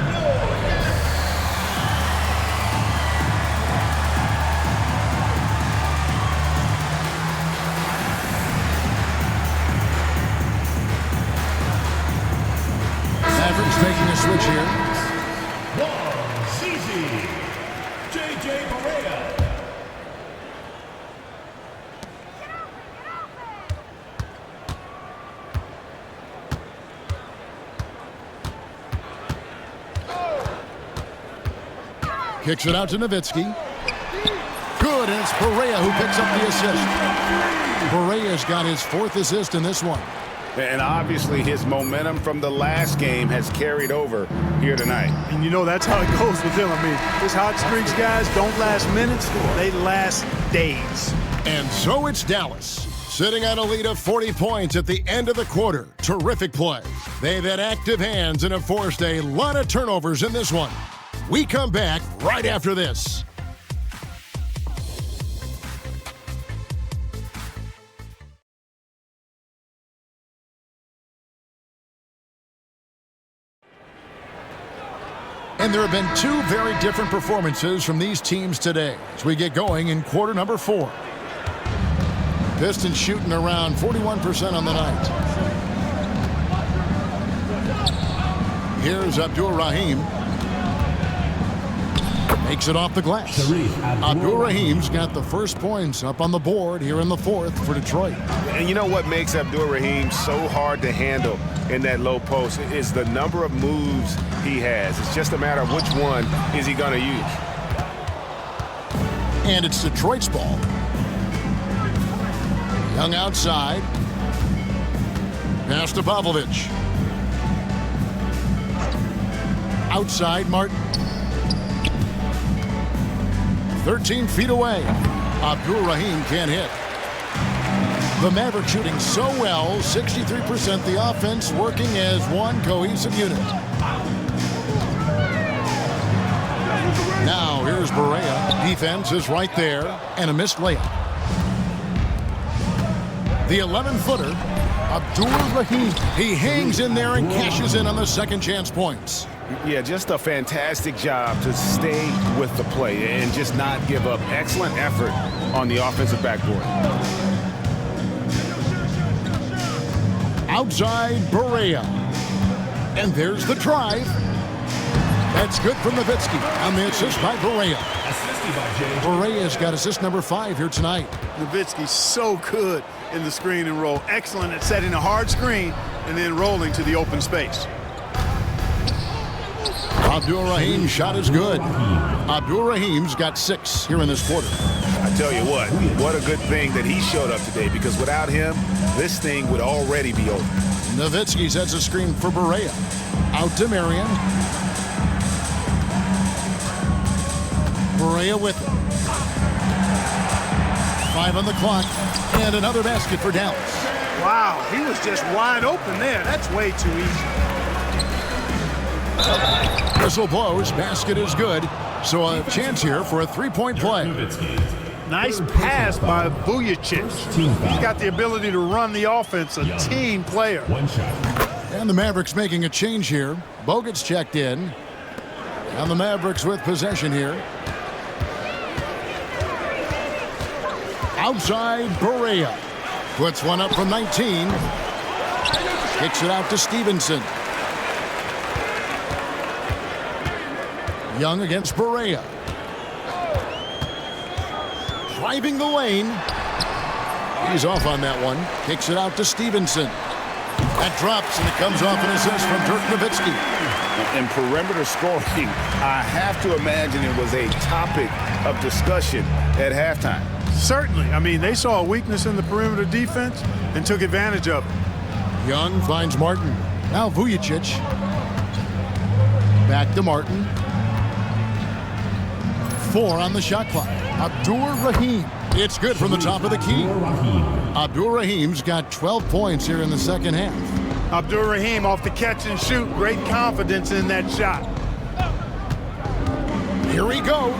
Mavericks making a switch here. CZ, JJ Barea. Kicks it out to Nowitzki. Good, and it's Barea who picks up the assist. Barea's got his 4th assist in this one. And obviously his momentum from the last game has carried over here tonight. And you know that's how it goes with him. I mean, his hot streaks, guys, don't last minutes. They last days. And so it's Dallas, sitting at a lead of 40 points at the end of the quarter. Terrific play. They've had active hands and have forced a lot of turnovers in this one. We come back right after this. And there have been 2 very different performances from these teams today as we get going in quarter number 4. Pistons shooting around 41% on the night. Here's Abdur-Rahim. Makes it off the glass. Abdur-Rahim's got the first points up on the board here in the 4th for Detroit. And you know what makes Abdur-Rahim so hard to handle in that low post is the number of moves he has. It's just a matter of which one is he going to use. And it's Detroit's ball. Young outside. Pass to Pavlovich. Outside, Martin. 13 feet away. Abdur-Rahim can't hit. The Mavericks shooting so well, 63%. The offense working as one cohesive unit. Now here's Barea. Defense is right there, and a missed layup. The 11-footer, Abdur-Rahim. He hangs in there and cashes in on the second chance points. Yeah, just a fantastic job to stay with the play and just not give up. Excellent effort on the offensive backboard. Outside Barea. And there's the drive. That's good from Nowitzki on the assist by Barea. Barea's got assist number 5 here tonight. Nowitzki's so good in the screen and roll. Excellent at setting a hard screen and then rolling to the open space. Abdur-Rahim's shot is good. Abdur-Rahim's got 6 here in this quarter. I tell you what a good thing that he showed up today, because without him, this thing would already be over. Nowitzki sets a screen for Barea. Out to Marion. Barea with it. 5 on the clock, and another basket for Dallas. Wow, he was just wide open there. That's way too easy. Whistle blows, basket is good. So a chance here for a 3-point play. Nice pass by Vujacic. He's got the ability to run the offense, a team player. And the Mavericks making a change here. Bogut's checked in. And the Mavericks with possession here. Outside Barea. Puts one up from 19. Kicks it out to Stevenson. Young against Barea. Driving the lane. He's off on that one. Kicks it out to Stevenson. That drops, and it comes off an assist from Dirk Nowitzki. In perimeter scoring, I have to imagine it was a topic of discussion at halftime. Certainly. I mean, they saw a weakness in the perimeter defense and took advantage of it. Young finds Martin. Now Vujicic. Back to Martin. 4 on the shot clock. Abdur-Rahim. It's good from the top of the key. Abdur-Rahim's got 12 points here in the second half. Abdur-Rahim off the catch and shoot. Great confidence in that shot. Here he goes.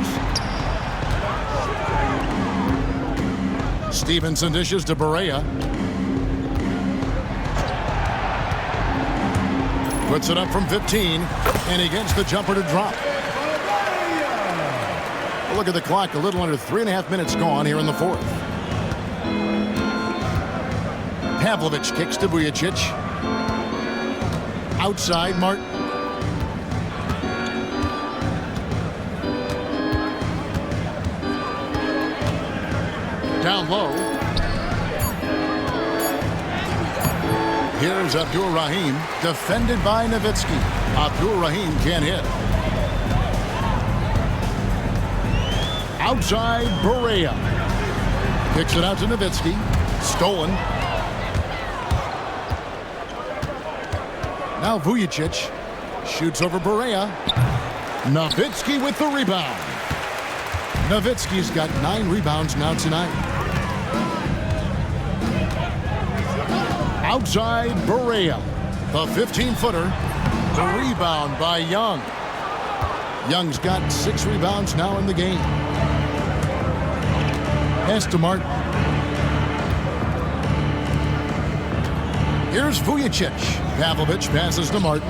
Stevenson dishes to Barea. Puts it up from 15, and he gets the jumper to drop. Look at the clock, a little under 3.5 minutes gone here in the fourth. Pavlovic kicks to Vujicic. Outside, Martin. Down low. Here's Abdur-Rahim, defended by Nowitzki. Abdur-Rahim can't hit. Outside, Barea. Kicks it out to Nowitzki. Stolen. Now Vujicic shoots over Barea. Nowitzki with the rebound. Nowitzki's got 9 rebounds now tonight. Outside, Barea. The 15-footer. The rebound by Young. Young's got 6 rebounds now in the game. Pass to Martin. Here's Vujicic. Pavlovic passes to Martin.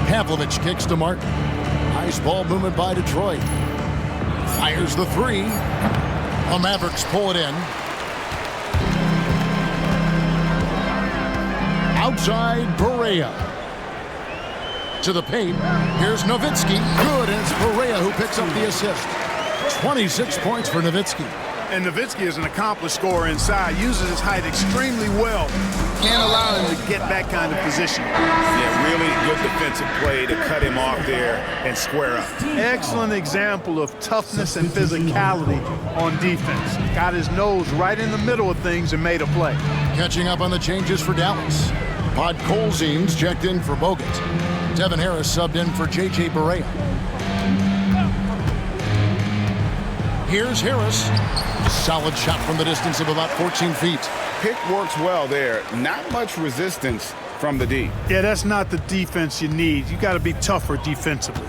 Pavlovic kicks to Martin. Nice ball movement by Detroit. Fires the 3. The Mavericks pull it in. Outside, Barea. To the paint. Here's Nowitzki. Good, and it's Barea who picks up the assist. 26 points for Nowitzki. And Nowitzki is an accomplished scorer inside, uses his height extremely well. Can't allow him to get that kind of position. Yeah, really good defensive play to cut him off there and square up. Excellent example of toughness and physicality on defense. Got his nose right in the middle of things and made a play. Catching up on the changes for Dallas. Podkolzin's checked in for Bogut. Devin Harris subbed in for J.J. Barea. Here's Harris. Solid shot from the distance of about 14 feet. Pick works well there. Not much resistance from the D. Yeah, that's not the defense you need. You got to be tougher defensively.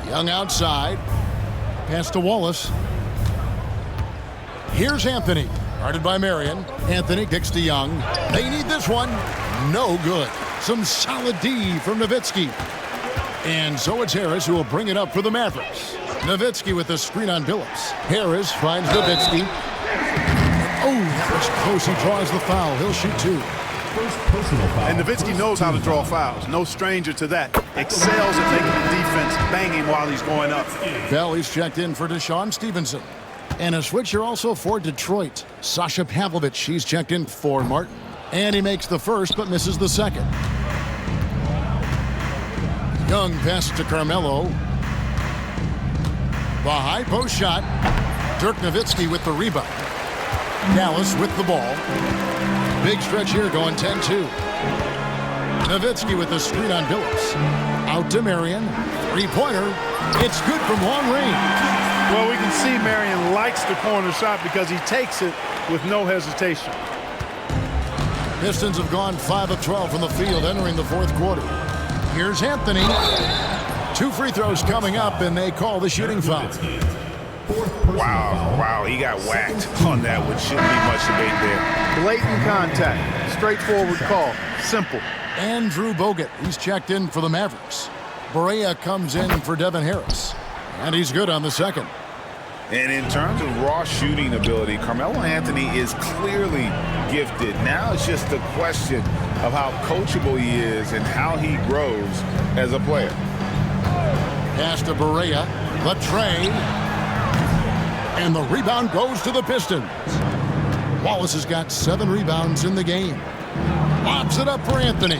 Young outside. Pass to Wallace. Here's Anthony. Guarded by Marion. Anthony kicks to Young. They need this one. No good. Some solid D from Nowitzki. And so it's Harris who will bring it up for the Mavericks. Nowitzki with the screen on Billups. Harris finds Nowitzki. Oh, that was close. He draws the foul. He'll shoot 2. First personal foul. And Nowitzki knows how to draw fouls. No stranger to that. Excels at making the defense banging while he's going up. Valley's checked in for Deshaun Stevenson. And a switcher also for Detroit. Sasha Pavlovic, he's checked in for Martin. And he makes the first but misses the second. Young passes to Carmelo. The high post shot. Dirk Nowitzki with the rebound. Dallas with the ball. Big stretch here going 10-2. Nowitzki with the screen on Billups. Out to Marion. 3-pointer. It's good from long range. Well, we can see Marion likes the corner shot because he takes it with no hesitation. Pistons have gone 5 of 12 from the field entering the fourth quarter. Here's Anthony. 2 free throws coming up, and they call the shooting foul. Wow, he got whacked on that one. Shouldn't be much debate there. Blatant contact. Straightforward call. Simple. Andrew Bogut, he's checked in for the Mavericks. Barea comes in for Devin Harris. And he's good on the second. And in terms of raw shooting ability, Carmelo Anthony is clearly gifted. Now it's just a question of how coachable he is and how he grows as a player. Pass to Barea. The tray. And the rebound goes to the Pistons. Wallace has got 7 rebounds in the game. Lobs it up for Anthony.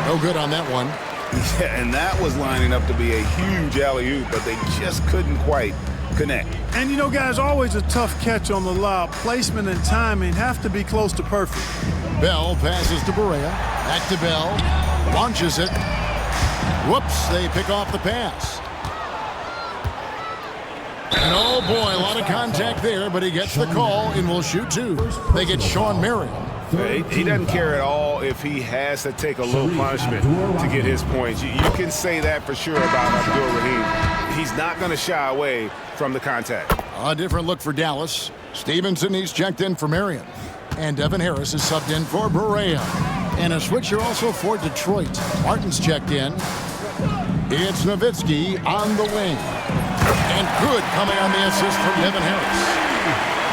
No good on that one. Yeah, and that was lining up to be a huge alley-oop, but they just couldn't quite connect. And you know, guys, always a tough catch on the lob. Placement and timing have to be close to perfect. Bell passes to Berea. Back to Bell. Launches it. Whoops, they pick off the pass. And oh boy, a lot of contact there, but he gets the call and will shoot two. They get Sean Marion. He doesn't care at all if he has to take a little punishment to get his points. You can say that for sure about Abdul-Rahim. He's not going to shy away from the contact. A different look for Dallas. Stevenson, he's checked in for Marion. And Devin Harris is subbed in for Berea. And a switcher also for Detroit. Martin's checked in. It's Nowitzki on the wing. And good coming on the assist from Devin Harris.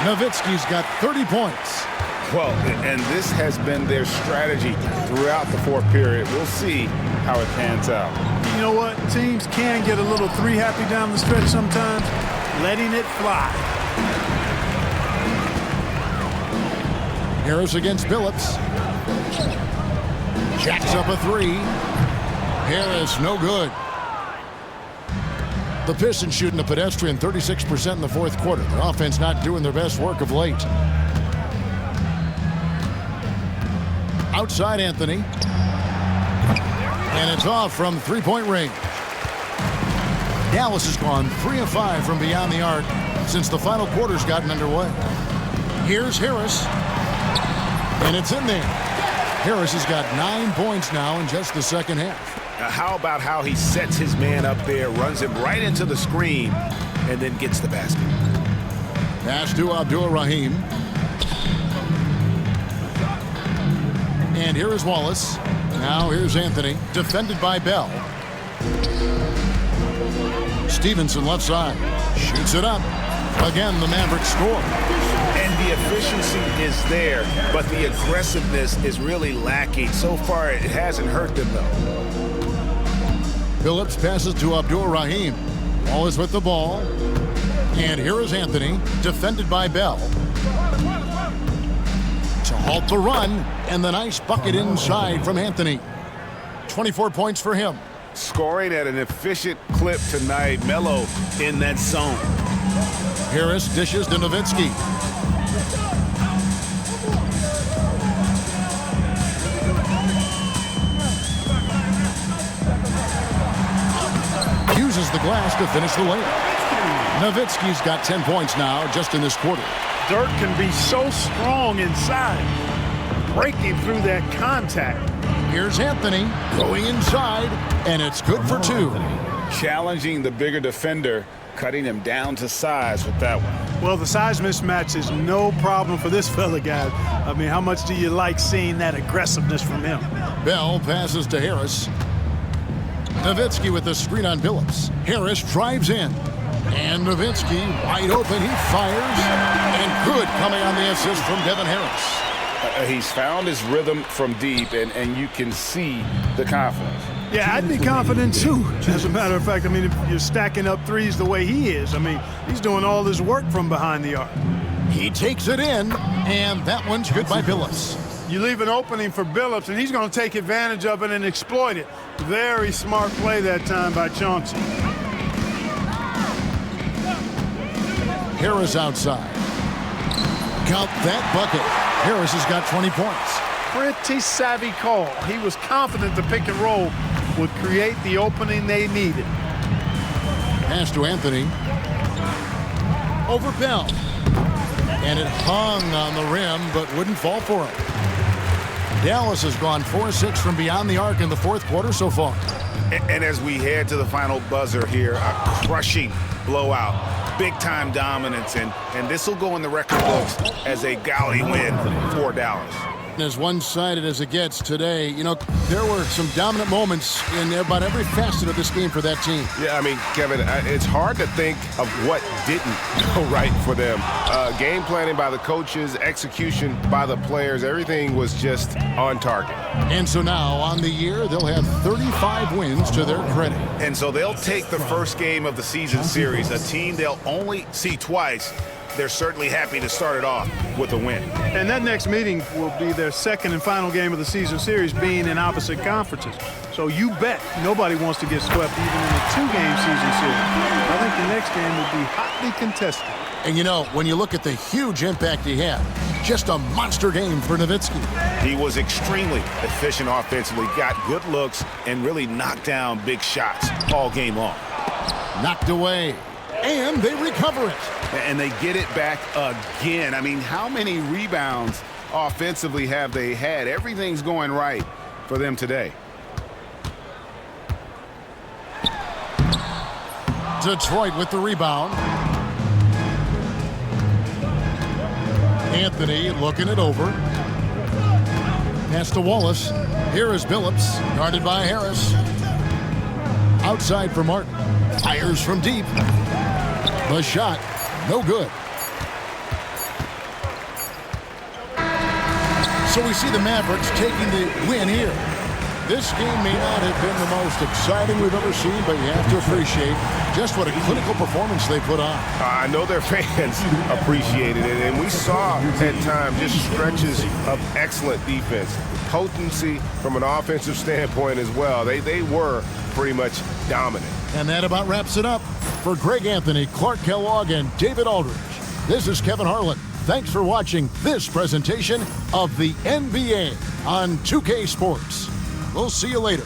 Nowitzki's got 30 points. Well, and this has been their strategy throughout the fourth period. We'll see how it pans out. You know what? Teams can get a little three-happy down the stretch sometimes, letting it fly. Harris against Billups. Jacks up a three. Harris, no good. The Pistons shooting a pedestrian 36% in the fourth quarter. Their offense not doing their best work of late. Outside Anthony. And it's off from three-point range. Dallas has gone 3 of 5 from beyond the arc since the final quarter's gotten underway. Here's Harris. And it's in there. Harris has got 9 points now in just the second half. How about how he sets his man up there, runs him right into the screen, and then gets the basket. Pass to Abdul-Rahim. And here is Wallace. Now here's Anthony, defended by Bell. Stevenson left side. Shoots it up. Again, the Mavericks score. And the efficiency is there, but the aggressiveness is really lacking. So far, it hasn't hurt them, though. Phillips passes to Abdul-Rahim. Ball is with the ball. And here is Anthony, defended by Bell. To halt the run, and the nice bucket inside from Anthony. 24 points for him. Scoring at an efficient clip tonight. Melo in that zone. Harris dishes to Nowitzki. Uses the glass to finish the layup. Nowitzki's got 10 points now just in this quarter. Dirk can be so strong inside, breaking through that contact. Here's Anthony going inside, and it's good for two. Challenging the bigger defender, cutting him down to size with that one. Well, the size mismatch is no problem for this fella, guys. I mean, how much do you like seeing that aggressiveness from him? Bell passes to Harris. Nowitzki with the screen on Billups. Harris drives in. And Nowitzki wide open. He fires. And good coming on the assist from Devin Harris. He's found his rhythm from deep, and you can see the confidence. Yeah, I'd be confident too. As a matter of fact, I mean, if you're stacking up threes the way he is, I mean, he's doing all this work from behind the arc. He takes it in, and that one's good by Billups. You leave an opening for Billups, and he's going to take advantage of it and exploit it. Very smart play that time by Chauncey. Harris outside. Count that bucket. Harris has got 20 points. Pretty savvy call. He was confident the pick and roll would create the opening they needed. Pass to Anthony. Over Bell. And it hung on the rim, but wouldn't fall for him. Dallas has gone 4-6 from beyond the arc in the fourth quarter so far. And as we head to the final buzzer here, a crushing blowout, big-time dominance, and this will go in the record books as a gaudy win for Dallas. As one-sided as it gets today, you know, there were some dominant moments in about every facet of this game for that team. Yeah, I mean, Kevin, it's hard to think of what didn't go right for them. Game planning by the coaches, execution by the players, everything was just on target. And so now, on the year, they'll have 35 wins to their credit. And so they'll take the first game of the season series, a team they'll only see twice, they're certainly happy to start it off with a win. And that next meeting will be their second and final game of the season series, being in opposite conferences. So you bet nobody wants to get swept even in a 2-game season series. I think the next game will be hotly contested. And you know, when you look at the huge impact he had, just a monster game for Nowitzki. He was extremely efficient offensively, got good looks, and really knocked down big shots all game long. Knocked away, and they recover it. And they get it back again. I mean, how many rebounds offensively have they had? Everything's going right for them today. Detroit with the rebound. Anthony looking it over. Pass to Wallace. Here is Billups, guarded by Harris. Outside for Martin. Fires from deep. The shot, no good. So we see the Mavericks taking the win here. This game may not have been the most exciting we've ever seen, but you have to appreciate just what a clinical performance they put on. I know their fans appreciated it, and we saw at times just stretches of excellent defense. Potency from an offensive standpoint as well. They were pretty much dominant. And that about wraps it up. For Greg Anthony, Clark Kellogg, and David Aldridge, this is Kevin Harlan. Thanks for watching this presentation of the NBA on 2K Sports. We'll see you later.